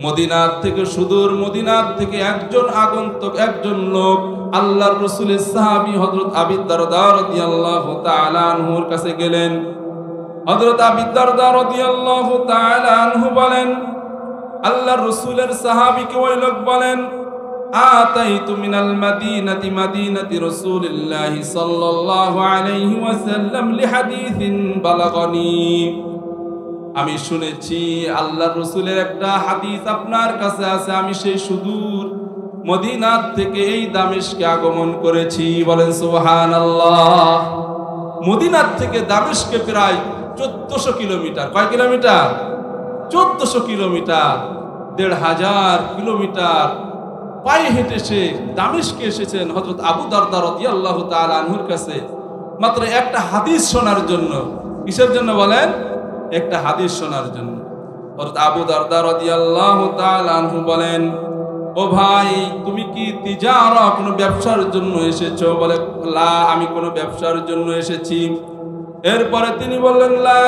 মদিনার থেকে, সুদূর মদিনার থেকে একজন আগন্তুক, একজন লোক আল্লাহর রাসূলের সাহাবী হযরত আবু দারদা রাদিয়াল্লাহু তাআলা আনহুর কাছে গেলেন। হযরত আবু দারদা রাদিয়াল্লাহু তাআলা আনহু বলেন, আল্লাহর রাসূলের সাহাবীকে ওই লোক বলেন, আতাইতু মিনাল মাদিনাতি মাদিনাতি রাসূলিল্লাহি সাল্লাল্লাহু আলাইহি ওয়াসাল্লাম লিহাদিসিন বালাগানি। আমি শুনেছি আল্লাহর রাসূলের একটা হাদিস আপনার কাছে আছে, আমি সেই সুদূর মদিনার থেকে এই দামেস্কে আগমন করেছি। বলেন সুবহানাল্লাহ। মদিনার থেকে দামেস্কে প্রায় 1400 কিলোমিটার। কয় কিলোমিটার? 1400 কিলোমিটার। 1500 কিলোমিটার পায়ে হেঁটে সে দামেস্কে এসেছেন হযরত আবু দারদা রাদিয়াল্লাহু তাআলা আনহুর কাছে। মাত্র একটা হাদিস শোনার জন্য। কিসের জন্য বলেন? একটা হাদিস শোনার জন্য। হযরত আবু দারদা রাদিয়াল্লাহু তাআলা আনহু বলেন, ও ভাই, তুমি কি তিজারা, কোনো ব্যবসার জন্য এসেছো? বলে, লা, আমি কোনো ব্যবসার জন্য এসেছি। এরপরে তিনি বললেন, লা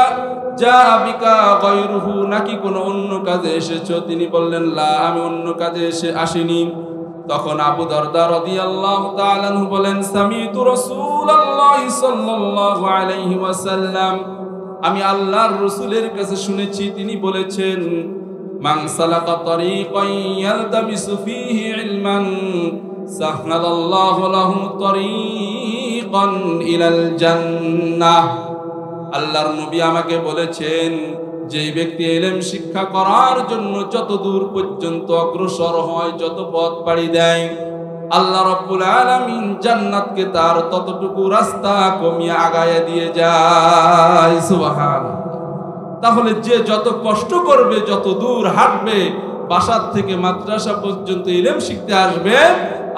যা বিকা গায়রুহু, নাকি কোনো অন্য কাজে এসেছো? তিনি বললেন, লা, আমি অন্য কাজে আসিনি। তখন আবু দারদা রাদিয়াল্লাহু তাআলা আনহু বলেন, সামিতু রাসূলুল্লাহি সাল্লাল্লাহু আলাইহি ওয়াসাল্লাম, আমি আল্লাহর রাসূলের কাছে শুনেছি, তিনি বলেছেন, মান সালাকা তারিকান ইয়ালতামিসু ফীহি ইলমান সাহহালাল্লাহু লাহু তারিকান ইলাল জান্নাহ। আল্লাহর নবী আমাকে বলেছেন, যে ব্যক্তি ইলম শিক্ষা করার জন্য যত দূর পর্যন্ত অগ্রসর হয়, যত পথ পাড়ি দেয়, আল্লাহ রাব্বুল আলামিন জান্নাতকে তার ততটুকু রাস্তা কমিয়ে আগায় দিয়ে যায়। সুবহানাল্লাহ। তাহলে যে যত কষ্ট করবে, যত দূর হাঁটবে, বাসার থেকে মাদ্রাসা পর্যন্ত ইলম শিখতে আসবে,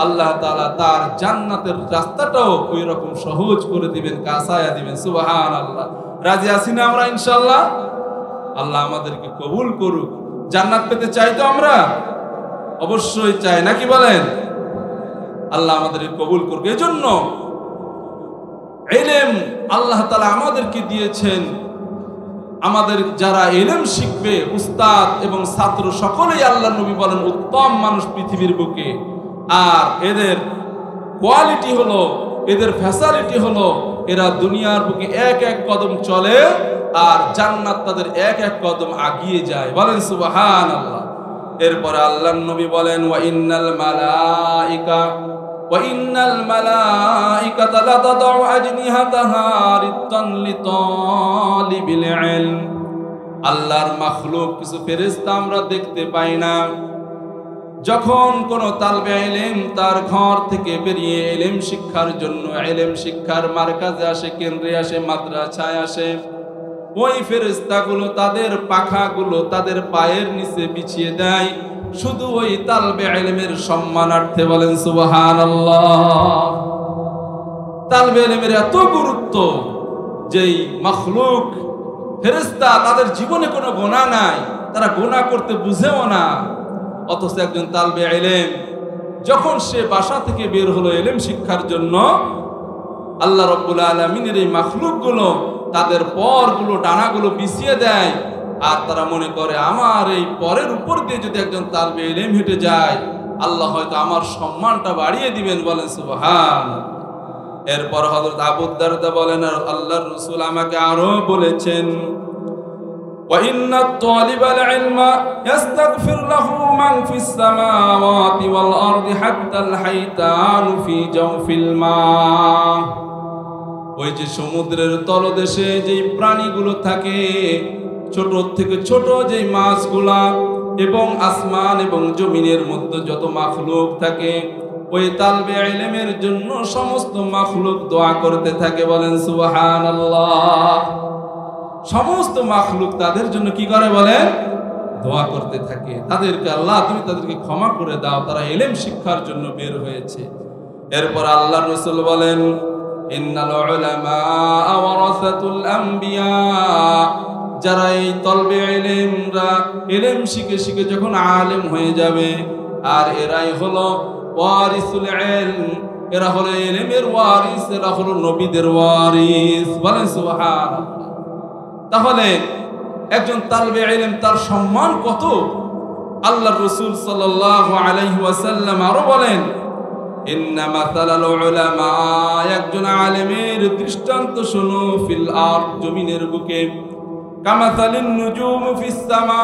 আল্লাহ তাআলা তার জান্নাতের রাস্তাটাও ওই রকম সহজ করে দিবেন, কাসায়া দিবেন। সুবহানাল্লাহ। রাজি আছি না আমরা ইনশাআল্লাহ? আল্লাহ আমাদেরকে কবুল করুক। জান্নাত পেতে চাই তো আমরা? অবশ্যই চাই, নাকি বলেন? আল্লাহ আমাদেরকে কবুল করুক। এজন্য ইলম আল্লাহ তাআলা আমাদেরকে দিয়েছেন। আমাদের যারা ইলম শিখবে, উস্তাদ এবং ছাত্র সকলেই আল্লাহর নবী বলেন উত্তম মানুষ পৃথিবীর বুকে। আর এদের কোয়ালিটি হলো, এদের ফ্যাসিলিটি হলো, এরা দুনিয়ার বুকে এক এক কদম চলে আর জান্নাত তাদের এক এক কদম আগিয়ে যায়। বলেন সুবহানাল্লাহ। এরপরে আল্লাহর নবী বলেন, ওয়া ইন্নাল মালাইকাতা লা তাদাউ আজনিহাতাহা রিদ্দান লিতালিবিল ইলম। আল্লাহর মাখলুক কিছু ফেরেশতা আমরা দেখতে পাই না, যখন কোন তালবে ইলম তার ঘর থেকে বেরিয়ে ইলম শিক্ষার জন্য, ইলম শিক্ষার মারকাজে আসে, কেন্দ্রে আসে, মাদ্রাসায় আসে, ওই ফেরেশতাগুলো তাদের পাখাগুলো তাদের পায়ের নিচে বিছিয়ে দেয়, শুধু ওই তালবে ইলমের সম্মানার্থে। বলেন সুবহানাল্লাহ। তালবে ইলমের এত গুরুত্ব, যেই মাখলুক ফেরেশতা তাদের জীবনে কোনো গুনাহ নাই, তারা গুনাহ করতে বুঝেও না, অথচ একজন তালবে ইলম যখন সে বাসা থেকে বের হলো ইলম শিক্ষার জন্য, আল্লাহ রাব্বুল আলামিনের এই মাখলুকগুলো তাদের পরগুলো, ডানাগুলো বিছিয়ে দেয়, আর তারা মনে করে আমার এই পরের উপর দিয়ে যদি একজন তালবে ইলম হেঁটে যায়, আল্লাহ হয়তো আমার সম্মানটা বাড়িয়ে দিবেন। বলেন সুবহানাল্লাহ। এরপর হযরত আবু দারদা বলেন, আল্লাহর রাসূল আমাকে আরো বলেছেন, ওয়া ইন্নাত তালিবাল ইলমা ইস্তাগফির লাহু মান ফিস সামাওয়াতি ওয়াল আরদি হাত্তাল হাইতানু ফি জাওফিল মা। ওই যে সমুদ্রের তলদেশে যেই প্রাণীগুলো থাকে, ছোট থেকে ছোট যেই মাছগুলা, এবং আসমান এবং জমিনের মধ্যে যত মাখলুক থাকে, ওই তালবে ইলমের জন্য সমস্ত মাখলুক দোয়া করতে থাকে। বলেন সুবহানাল্লাহ। সমস্ত মাখলুক তাদের জন্য কি করে? বলেন দোয়া করতে থাকে। তাদেরকে আল্লাহ তুমি তাদেরকে ক্ষমা করে দাও, তারা ইলম শিক্ষার জন্য বের হয়েছে। এরপর আল্লাহর রাসূল বলেন, ইন্নাল উলামা ওয়ারাসাতুল আম্বিয়া। যারা এই তলবে ইলমরা ইলম শিখে শিখে যখন আলেম হয়ে যাবে, আর এরাই হলো ওয়ারিসুল ইলম, এরা হলো ইলমের ওয়ারিস, এরা হলো নবীদের ওয়ারিস। বলেন সুবহানাল্লাহ। তাহলে একজন তালবে ইলম তার সম্মান কত, আল্লাহর রাসূল সাল্লাল্লাহু আলাইহি ওয়াসাল্লাম আরো বলেন, ইন্না মাসালাল উলামা, একজন আলেমের দৃষ্টান্ত শোনো, ফিল আরদ, জমিনের বুকে, কামাসালিন নুজুম ফিস সামা,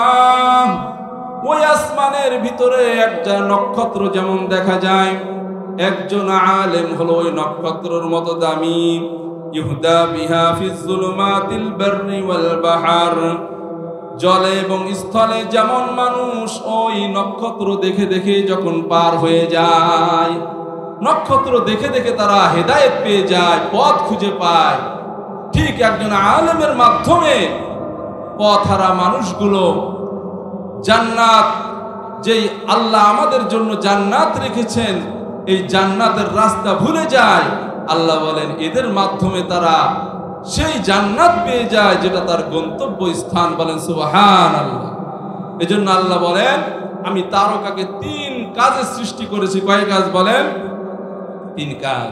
ওই আসমানের ভিতরে একটা নক্ষত্র যেমন দেখা যায়, একজন আলেম হলো ওই নক্ষত্রের মতো দামি। ইহুদা বিহা ফিজ যুলুমাতিল বাররি ওয়াল বাহর, জলে এবং স্থলে যেমন মানুষ ওই নক্ষত্র দেখে দেখে যখন পার হয়ে যায়, নক্ষত্র দেখে দেখে তারা হেদায়েত পেয়ে যায়, পথ খুঁজে পায়, ঠিক একজন আলেমের মাধ্যমে পথহারা মানুষগুলো জান্নাত, যেই আল্লাহ আমাদের জন্য জান্নাত রেখেছেন, এই জান্নাতের রাস্তা ভুলে যায়, আল্লাহ বলেন এদের মাধ্যমে তারা সেই জান্নাত পেয়ে যায় যেটা তার গন্তব্য স্থান। বলেন সুবহানাল্লাহ। এজন্য আল্লাহ বলেন আমি তারকাকে 3 কাজে সৃষ্টি করেছি। কয় কাজ বলেন? 3 কাজ।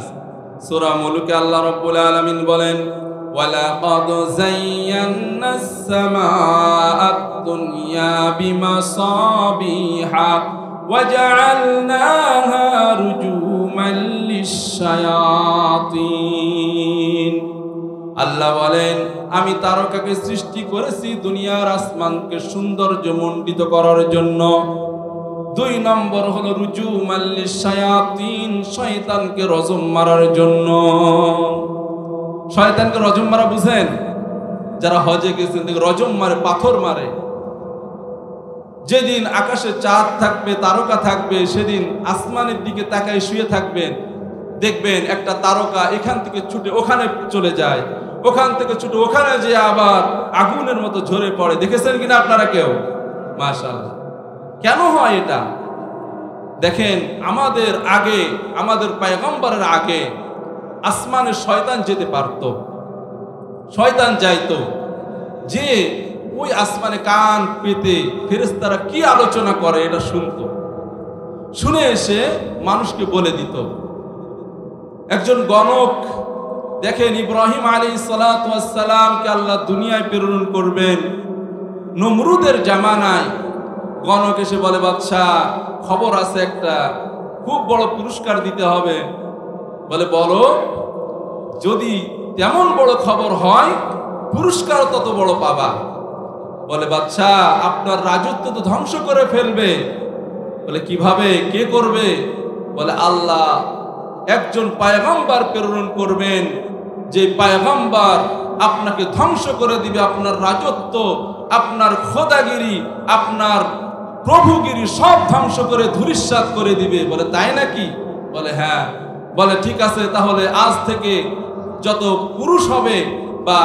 সূরা মুলুকে আল্লাহ রাব্বুল আলামিন বলেন ওয়ালাকাদ যায়্যানাস সামাআদ দুনিয়া বিমাসাবিহা ওয়াজআলনাহা রুজুমান লিশ-শায়াতিন। আল্লাহ বলেন আমি তারকাকে সৃষ্টি করেছি দুনিয়ার আসমানকে সৌন্দর্যমণ্ডিত করার জন্য। 2 নম্বর হলো রুজুমান লিশ-শায়াতিন, শয়তানকে রজম মারার জন্য। শয়তানকে রজম মারা বুঝেন? যারা হজে গেছেন দেখে রজম মারে, পাথর মারে। যেদিন আকাশে চাঁদ থাকবে, তারকা থাকবে, সেদিন আসমানের দিকে তাকায় শুয়ে থাকবেন, দেখবেন একটা তারকা এখান থেকে ছুটে ওখানে চলে যায়, ওখান থেকে ছুটে ওখানে যে আবার আগুনের মতো ঝরে পড়ে। দেখেছেন কিনা আপনারা কেউ? মাশাআল্লাহ। কেন হয় এটা? দেখেন আমাদের আগে, আমাদের পয়গম্বরের আগে আসমানে শয়তান যেতে পারত, শয়তান যাইতো, যে ওই আসমানে কান পেতে ফেরেশতারা কি আলোচনা করে এটা শুনতো, শুনে এসে মানুষকে বলে দিত। একজন গণক দেখেন ইব্রাহিম আলাইহিস সালাতু ওয়াস সালামকে আল্লাহ দুনিয়ায় প্রেরণ করবেন নমরুদের জামানায়। গণক এসে বলে বাদশাহ খবর আছে একটা, খুব বড় পুরস্কার দিতে হবে। বলে বলো, যদি তেমন বড় খবর হয় পুরস্কার তত বড় পাবা। বলে বাদশাহ আপনার রাজত্ব তো ধ্বংস করে ফেলবে। বলে কিভাবে, কে করবে? বলে আল্লাহ একজন পয়গম্বর প্রেরণ করবেন, যে পয়গম্বর আপনাকে ধ্বংস করে দিবে, আপনার রাজত্ব, আপনার খোদাগিরি, আপনার প্রভুগিরি সব ধ্বংস করে ধূলিসাৎ করে দিবে। বলে তাই নাকি? বলে হ্যাঁ। বলে ঠিক আছে, তাহলে আজ থেকে যত পুরুষ হবে বা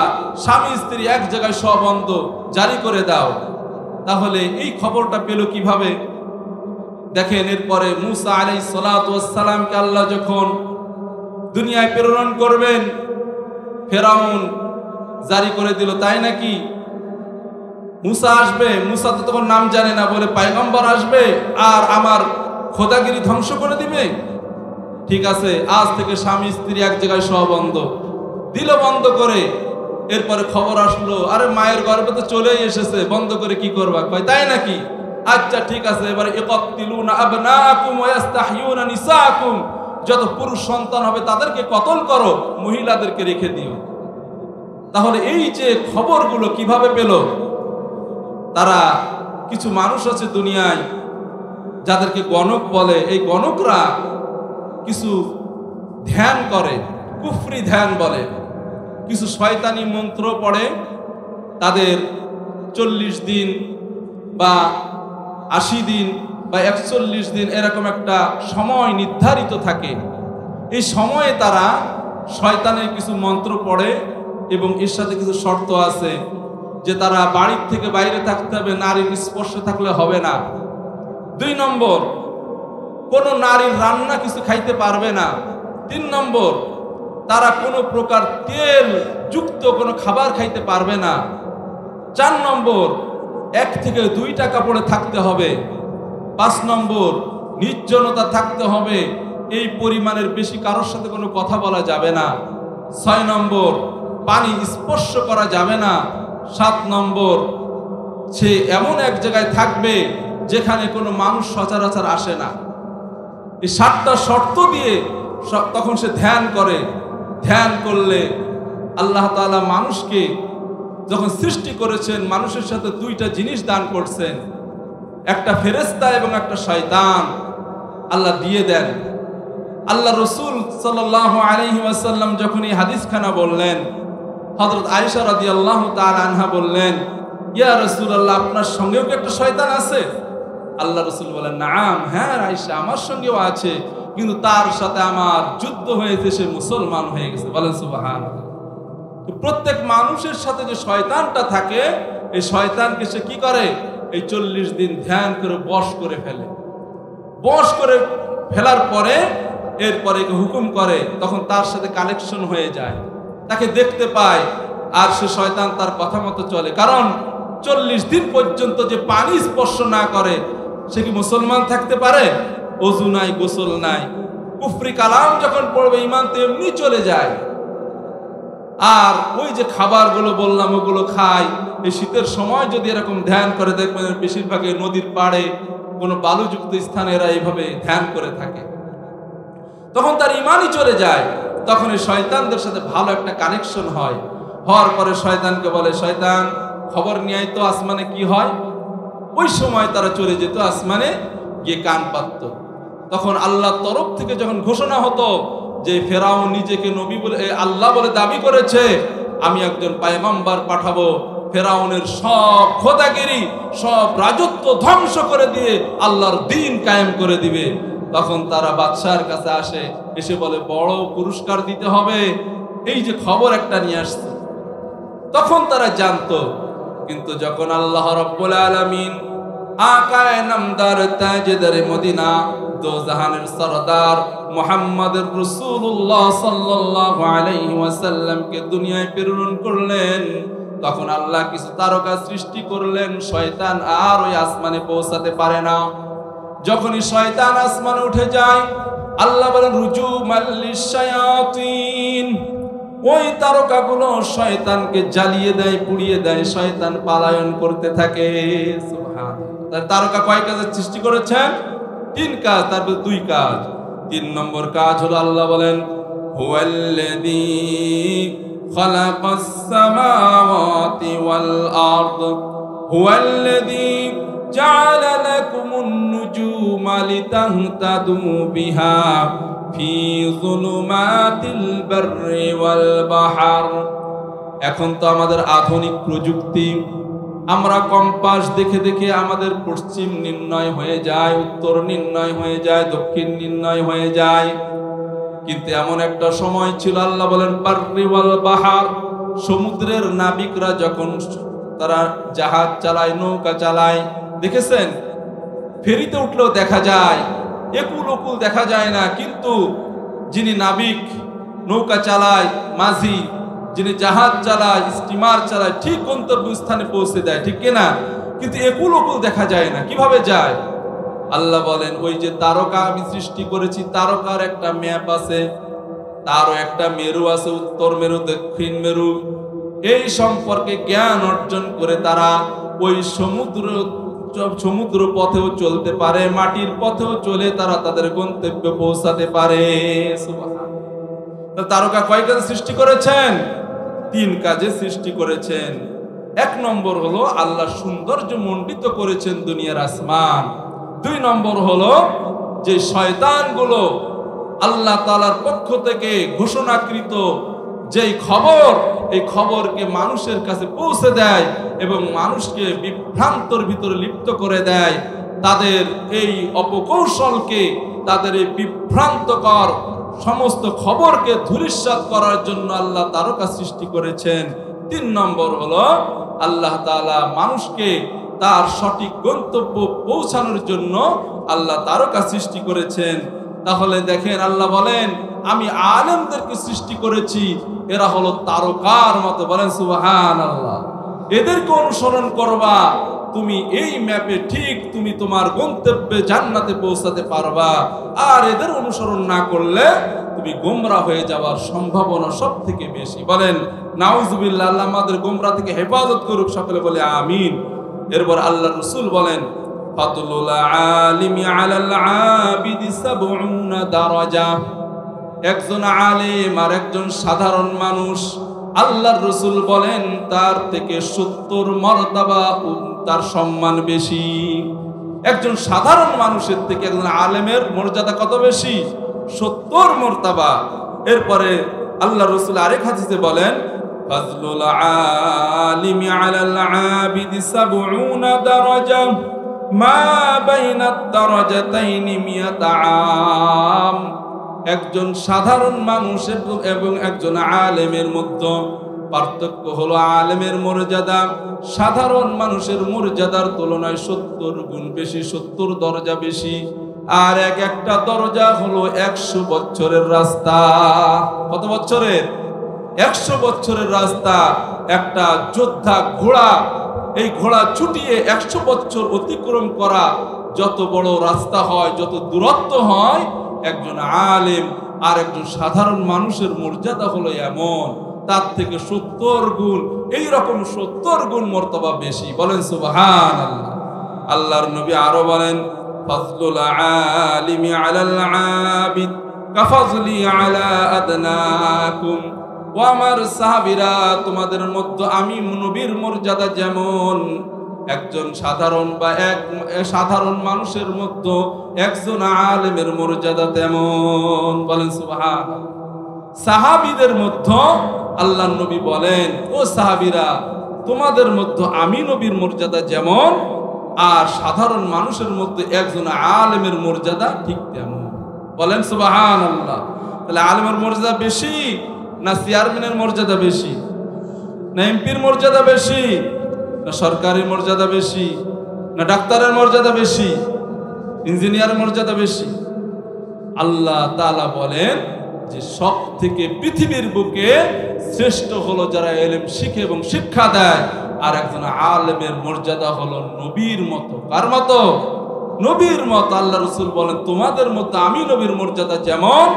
স্বামী স্ত্রী এক জায়গায় সবন্ধ জারি করে দাও। তাহলে এই খবরটা পেল কিভাবে? দেখেন এরপরে মুসা আলাইহিস সালাতু ওয়াস সালামকে আল্লাহ যখন দুনিয়ায় প্রেরণ করবেন, ফেরাউন জারি করে দিল, তাই নাকি? মুসা আসবে, মুসা তো তখন নাম জানে না, বলে পয়গম্বর আসবে আর আমার খোদাগিরি ধ্বংস করে দিবে। ঠিক আছে, আজ থেকে স্বামী স্ত্রী এক জায়গায় সবন্ধ দিল, বন্ধ করে। এরপরে খবর আসলো আরে মায়ের গর্ভে তো চলেই এসেছে, বন্ধ করে কি করবা? কয় তাই নাকি? আচ্ছা ঠিক আছে, এবারে ইকাতিলুনা আবনাআকুম ওয়া ইস্তাহয়ুনা নিসাআকুম, যত পুরুষ সন্তান হবে তাদেরকে কতল করো, মহিলাদেরকে রেখে দিও। তাহলে এই যে খবরগুলো কিভাবে পেল? তারা কিছু মানুষ আছে দুনিয়ায় যাদেরকে গণক বলে। এই গণকরা কিছু ধ্যান করে, কুফরি ধ্যান বলে, কিছু শয়তানি মন্ত্র পড়ে। তাদের 40 দিন বা 80 দিন বা 41 দিন এরকম একটা সময় নির্ধারিত থাকে। এই সময়ে তারা শয়তানের কিছু মন্ত্র পড়ে এবং এর সাথে কিছু শর্ত আছে যে তারা বাড়ির থেকে বাইরে থাকতে হবে, নারীর স্পর্শে থাকলে হবে না। 2 নম্বর, কোনো নারীর রান্না কিছু খাইতে পারবে না। 3 নম্বর, তারা কোনো প্রকার তেল যুক্ত কোনো খাবার খাইতে পারবে না। 4 নম্বর, 1 থেকে 2টা কাপড়ে থাকতে হবে। 5 নম্বর, নির্জনতা থাকতে হবে, এই পরিমাণের বেশি কারোর সাথে কোনো কথা বলা যাবে না। 6 নম্বর, পানি স্পর্শ করা যাবে না। 7 নম্বর, সে এমন এক জায়গায় থাকবে যেখানে কোনো মানুষ সচরাচর আসে না। এই 7টা শর্ত দিয়ে তখন সে ধ্যান করে। ধ্যান করলে আল্লাহ তাআলা মানুষকে যখন সৃষ্টি করেছেন, মানুষের সাথে 2টা জিনিস দান করছেন, একটা ফেরেশতা এবং একটা শয়তান আল্লাহ দিয়ে দেন। আল্লাহ রসুল সাল্লাল্লাহু আলাইহি ওয়াসাল্লাম যখন এই হাদিসখানা বললেন, হযরত আয়েশা রাদিয়াল্লাহু তাআলা আনহা বললেন, ইয়া রাসূলুল্লাহ আপনার সঙ্গেও কি একটা শয়তান আছে? আল্লাহ রসুল বলেন, নাম, হ্যাঁ আয়েশা আমার সঙ্গেও আছে, কিন্তু তার সাথে আমার যুদ্ধ হয়েছে, সে মুসলমান হয়ে গেছে। বলেন সুবহানাল্লাহ। প্রত্যেক মানুষের সাথে যে শয়তানটা থাকে, এই শয়তানকে সে কি করে? এই 40 দিন ধ্যান করে বশ করে ফেলে। বশ করে ফেলার পরে এরপরে হুকুম করে, তখন তার সাথে কানেকশন হয়ে যায়, তাকে দেখতে পায়, আর সে শয়তান তার কথা মতো চলে। কারণ 40 দিন পর্যন্ত যে পানি স্পর্শ না করে সে কি মুসলমান থাকতে পারে? ওযু নাই, গোসল নাই, কুফরি কালাম যখন পড়বে ঈমান তো এমনি চলে যায়। আর ওই যে খাবারগুলো বললাম ওগুলো খায়। এই শীতের সময় যদি এরকম ধ্যান করে, দেখবেন বেশিরভাগই নদীর পাড়ে কোনো বালুযুক্ত স্থানে এরা এইভাবে ধ্যান করে থাকে, তখন তার ঈমানই চলে যায়। তখন এই শয়তানদের সাথে ভালো একটা কানেকশন হয়। হওয়ার পরে শয়তানকে বলে, শয়তান খবর নিয়ে তো আসমানে কি হয়। ওই সময় তারা চলে যেত আসমানে, গিয়ে কান পাতত। তখন আল্লাহর তরফ থেকে যখন ঘোষণা হতো যে ফেরাউন নিজেকে নবী বলে, আল্লাহ বলে দাবি করেছে, আমি একজন পয়গম্বর পাঠাবো, ফেরাউনের সব খোদাগিরি, সব রাজত্ব ধ্বংস করে দিয়ে আল্লাহর দ্বীন কায়েম করে দিবে। তখন তারা বাদশার কাছে আসে, এসে বলে বড় পুরস্কার দিতে হবে, এই যে খবর একটা নিয়ে আসছে। তখন তারা জানতো। কিন্তু যখন আল্লাহ রাব্বুল আলামিন আকায়ে নামদার তাজদারে মদিনা, দো জাহানের সরদার মুহাম্মদুর রাসূলুল্লাহ সাল্লাল্লাহু আলাইহি ওয়াসাল্লামকে দুনিয়ায় প্রেরণ করলেন, তখন আল্লাহ কিছু তারকা সৃষ্টি করলেন, শয়তান আর ওই আসমানে পৌঁছাতে পারে না। যখনই শয়তান আসমানে উঠে যায়, আল্লাহ বলেন রুজুমাল লিশায়াতিন, ওই তারকাগুলো শয়তানকে জ্বালিয়ে দেয়, পুড়িয়ে দেয়, শয়তান পলায়ন করতে থাকে। সুবহানাল্লাহ। তারকা কয় কাজের সৃষ্টি করেছেন? 3 কাজ, তারপর 2 কাজ। 3 নম্বর কাজ হলো আল্লাহ বলেন হুয়াল্লাযী খালাকাস সামাওয়াতি ওয়াল আরদ হুয়াল্লাযী জাআলা লাকুমুন নুজুমা লিতাহতাদু বিহা ফি যুলুমাতিল বাররি ওয়াল বাহর। এখন তো আমাদের আধুনিক প্রযুক্তি, আমরা কম্পাস দেখে দেখে আমাদের পশ্চিম নির্ণয় হয়ে যায়, উত্তর নির্ণয় হয়ে যায়, দক্ষিণ নির্ণয় হয়ে যায়। কিন্তু এমন একটা সময় ছিল, আল্লাহ বলেন বাররি ওয়াল বাহর, সমুদ্রের নাবিকরা যখন তারা জাহাজ চালায়, নৌকা চালায়, দেখেছেন ফেরিতে উঠলেও দেখা যায়, একুল ওকুল দেখা যায় না, কিন্তু যিনি নাবিক নৌকা চালায়, মাঝি যিনি জাহাজ চালায়, স্টিমার চালায়, ঠিক গন্তব্যস্থানে পৌঁছে দেয়, ঠিক কিনা? কিন্তু একুল ওকুল দেখা যায় না, কিভাবে যায়? আল্লাহ বলেন ওই যে তারকা আমি সৃষ্টি করেছি, তারকার একটা ম্যাপ আছে, তারও একটা মেরু আছে, উত্তর মেরু, দক্ষিণ মেরু। এই সম্পর্কে জ্ঞান অর্জন করে তারা ওই সমুদ্র পথেও চলতে পারে, মাটির পথেও চলে তারা তাদের গন্তব্যে পৌঁছাতে পারে। সুবহানাল্লাহ। তারকা কয় কাজে সৃষ্টি করেছেন? 3 কাজে সৃষ্টি করেছেন। 1 নম্বর হলো আল্লাহ সৌন্দর্য মণ্ডিত করেছেন দুনিয়ার আসমান। 2 নম্বর হলো যে শয়তানগুলো আল্লাহ তাআলার পক্ষ থেকে ঘোষণাকৃত যেই খবর, এই খবরকে মানুষের কাছে পৌঁছে দেয় এবং মানুষকে বিভ্রান্তর ভিতরে লিপ্ত করে দেয়। তাদের এই অপকৌশলকে, তাদের এই বিভ্রান্তকর সমস্ত খবরকে ধূলিসাৎ করার জন্য আল্লাহ তারকা সৃষ্টি করেছেন। 3 নম্বর হলো আল্লাহ তাআলা মানুষকে তার সঠিক গন্তব্য পৌঁছানোর জন্য আল্লাহ তারকা সৃষ্টি করেছেন। তাহলে দেখেন আল্লাহ বলেন আমি আলেমদেরকে সৃষ্টি করেছি, এরা হলো তারকার মতো। বলেন সুবহানাল্লাহ। এদেরকে অনুসরণ করবা, তুমি এই ম্যাপে ঠিক তুমি তোমার গন্তব্যে জান্নাতে পৌঁছাতে পারবা। আর এদের অনুসরণ না করলে তুমি গোমরা হয়ে যাওয়ার সম্ভাবনা সব থেকে বেশি। বলেন নাউজুবিল্লাহ। আল্লাহ আমাদের গোমরা থেকে হেফাজত করুক, সকলে বলে আমিন। এরপর আল্লাহ রাসূল বলেন ফাদলুল আলিমি আলাল আবিদি 70 দারাজা। একজন আলেম আর একজন সাধারণ মানুষ, আল্লাহর রাসূল বলেন তার থেকে 70 মর্তবা তার সম্মান বেশি। একজন সাধারণ মানুষের থেকে একজন আলেমের মর্যাদা কত বেশি? 70 মর্তবা। এরপরে আল্লাহর রাসূল আরেক হাদিসে বলেন ফাজলুল আলিমি আলাল আবিদি 70 দারাজা মা বাইনাদ দারাজাতাইনি 100 আম। একজন সাধারণ মানুষ এবং একজন আলেমের মধ্যে পার্থক্য হলো আলেমের মর্যাদা সাধারণ মানুষের মর্যাদার তুলনায় 70 গুণ বেশি, 70 দরজা বেশি। আর এক একটা দরজা হলো 100 বছরের রাস্তা। কত বছরের? 100 বছরের রাস্তা। একটা যোদ্ধা ঘোড়া, এই ঘোড়া ছুটিয়ে 100 বছর অতিক্রম করা যত বড় রাস্তা হয়, যত দূরত্ব হয়, একজন আলেম আর একজন সাধারণ মানুষের মর্যাদা হলো এমন, তার থেকে 70 গুণ, এইরকম 70 গুণ মর্তবা বেশি। বলেন সুবহানাল্লাহ। আল্লাহর নবী আরো বলেন, ফাজলুল আলিমি আলাল আবিদ কাফাজলি আলা আদনাকুম। ও আমার সাহাবীরা, তোমাদের মধ্যে আমি নবীর মর্যাদা যেমন, একজন সাধারণ বা এক সাধারণ মানুষের মধ্যে একজন আলেমের মর্যাদা তেমন। বলেন সুবহানাল্লাহ। সাহাবীদের মধ্যে আল্লাহর নবী বলেন, ও সাহাবীরা, তোমাদের মধ্যে আমি নবীর মর্যাদা যেমন, আর সাধারণ মানুষের মধ্যে একজন আলেমের মর্যাদা ঠিক তেমন। বলেন সুবহানাল্লাহ। তাহলে আলেমের মর্যাদা বেশি না চেয়ারম্যানের মর্যাদা বেশি, না এমপির মর্যাদা বেশি, না সরকারি মর্যাদা বেশি, না ডাক্তারের মর্যাদা বেশি, ইঞ্জিনিয়ারের মর্যাদা বেশি? আল্লাহ তাআলা বলেন যে সব থেকে পৃথিবীর বুকে শ্রেষ্ঠ হলো যারা ইলম শিখে এবং শিক্ষা দেয়, আর একজন আলেমের মর্যাদা হলো নবীর মতো। কার মতো? নবীর মতো। আল্লাহ রাসূল বলেন, তোমাদের মধ্যে আমি নবীর মর্যাদা যেমন,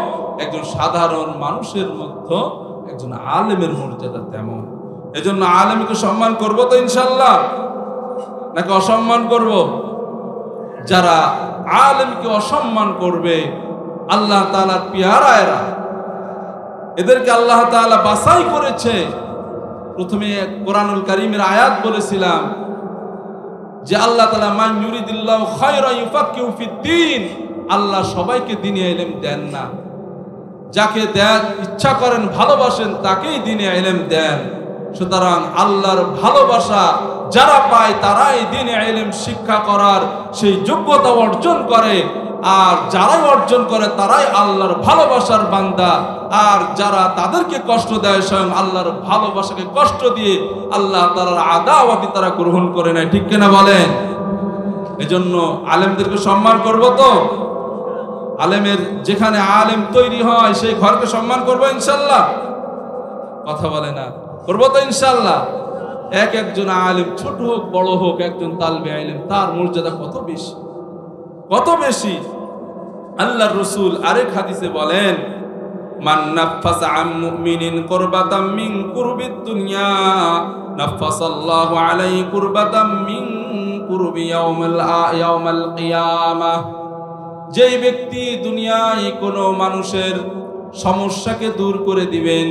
একজন সাধারণ মানুষের মধ্যে একজন আলেমের মর্যাদা তেমন। এজন্য আলেমকে সম্মান করব তো ইনশাআল্লাহ, নাকি অসম্মান করব? যারা আলেমকে অসম্মান করবে, আল্লাহ তাআলার পেয়ারায়রা, এদেরকে আল্লাহ তাআলা বাছাই করেছে। প্রথমে কোরআনুল কারীমের আয়াত বলেছিলাম যে আল্লাহ তাআলা মান ইউরিদিল্লাহু খায়রা ইউফাক্কিহু ফিদ্দীন, আল্লাহ সবাইকে দ্বীনে ইলম দেন না, যাকে দেন ইচ্ছা করেন ভালোবাসেন তাকেই দ্বীনে ইলম দেন। সুতরাং আল্লাহর ভালোবাসা যারা পায় তারাই দ্বীনে ইলম শিক্ষা করার সেই যোগ্যতা অর্জন করে, আর যারাই অর্জন করে তারাই আল্লাহর ভালোবাসার বান্দা। আর যারা তাদেরকে কষ্ট দেয়, স্বয়ং আল্লাহর ভালোবাসাকে কষ্ট দিয়ে আল্লাহ তাআলার আদাওয়াতি তারা গ্রহণ করে নেয়। ঠিক কিনা বলেন? এজন্য আলেমদেরকে সম্মান করব তো। আলেমের যেখানে আলেম তৈরি হয় সেই ঘরকে সম্মান করবো ইনশাআল্লাহ। কথা বলে না? করবো তো ইনশাআল্লাহ। এক একজন আলেম, ছোট হোক বড় হোক, একজন তালবে ইলম, তার মর্যাদা কত বেশি, কত বেশি। আল্লাহর রাসূল আরেক হাদিসে বলেন, মান নাফাসা আন মুমিনিন কুরবাতাম মিন কুরবিদ দুনিয়া নাফাসাল্লাহু আলাইহি কুরবাতাম মিন কুরবি ইয়াউমাল কিয়ামাহ। যেই ব্যক্তি দুনিয়ায় কোনো মানুষের সমস্যাকে দূর করে দিবেন,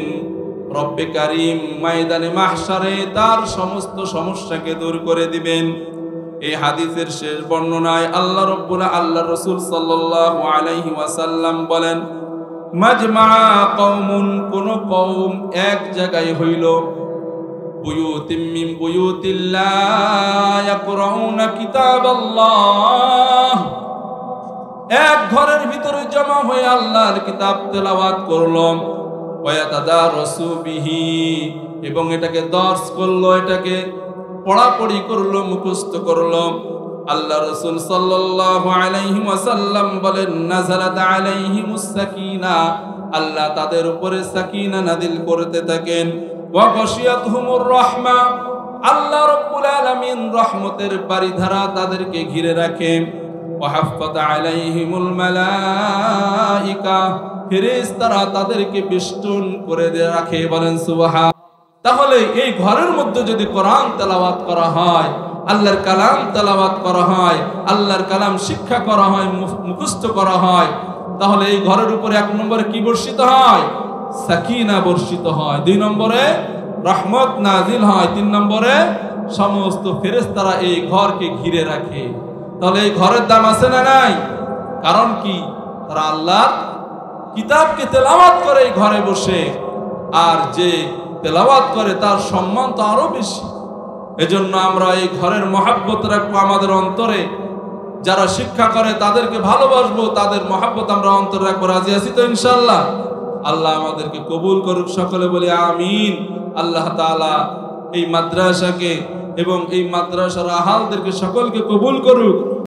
রব্বে কারীম ময়দানে মাহশারে তার সমস্ত সমস্যাকে দূর করে দিবেন। এই হাদিসের শেষ বর্ণনায় আল্লাহ রাসূল সাল্লাল্লাহু আলাইহি ওয়াসাল্লাম বলেন, মাজমা কওমুন, কোন কওম এক জায়গায় হইল, বুয়ুতিম মিন বুয়ুতিল্লাহ ইয়াকরাউনা কিতাবাল্লাহ, এক ঘরের ভিতরে জমা হয়ে আল্লাহর কিতাব তেলাওয়াত করলো, ওয়ায়াতাদারাসু বিহি, এবং এটাকে দর্স করলো, এটাকে পড়াপড়ি করলো, মুখস্থ করলো। আল্লাহ রাসূল সাল্লাল্লাহু আলাইহি ওয়াসাল্লাম বলেন, নাযালাত আলাইহিমুস সাকিনা, আল্লাহ তাদের উপরে সাকিনা নাযিল করতে থাকেন। ওয়া গাশিয়াতহুমুর রাহমা, আল্লাহ রাব্বুল আলামিন রহমতের বারিধারা তাদেরকে ঘিরে রাখেন। ওয়া হাফফাত আলাইহিমুল মালাইকা, ফেরেশতারা তাদেরকে বেষ্টন করে রাখে। বলেন সুবহান। তাহলে এই ঘরের মধ্যে যদি কোরআন তেলাওয়াত করা হয়, আল্লাহর কালাম তেলাওয়াত করা হয়, আল্লাহর কালাম শিক্ষা করা হয়, মুখস্থ করা হয়, তাহলে এই ঘরের উপরে এক নম্বরে কি বর্ষিত হয়? সাকিনা বর্ষিত হয়। দুই নম্বরে রহমত নাজিল হয়। তিন নম্বরে সমস্ত ফেরেশতারা এই ঘরকে ঘিরে রাখে। তাহলে এই ঘরের দাম আছে না নাই? কারণ কি? তারা আল্লাহর কিতাবকে তেলাওয়াত করে এই ঘরে বসে, আর যে তেলাওয়াত করে তার সম্মান তো আরো বেশি। এজন্য আমরা এই ঘরের মহাব্বত রাখবো আমাদের অন্তরে। যারা শিক্ষা করে তাদেরকে ভালোবাসবো, তাদের মহাব্বত আমরা অন্তরে রাখবো। রাজি আছি তো ইনশাআল্লাহ? আল্লাহ আমাদেরকে কবুল করুক, সকলে বলি আমিন। আল্লাহ তাআলা এই মাদ্রাসাকে এবং এই মাদ্রাসার আহালদেরকে সকলকে কবুল করুক।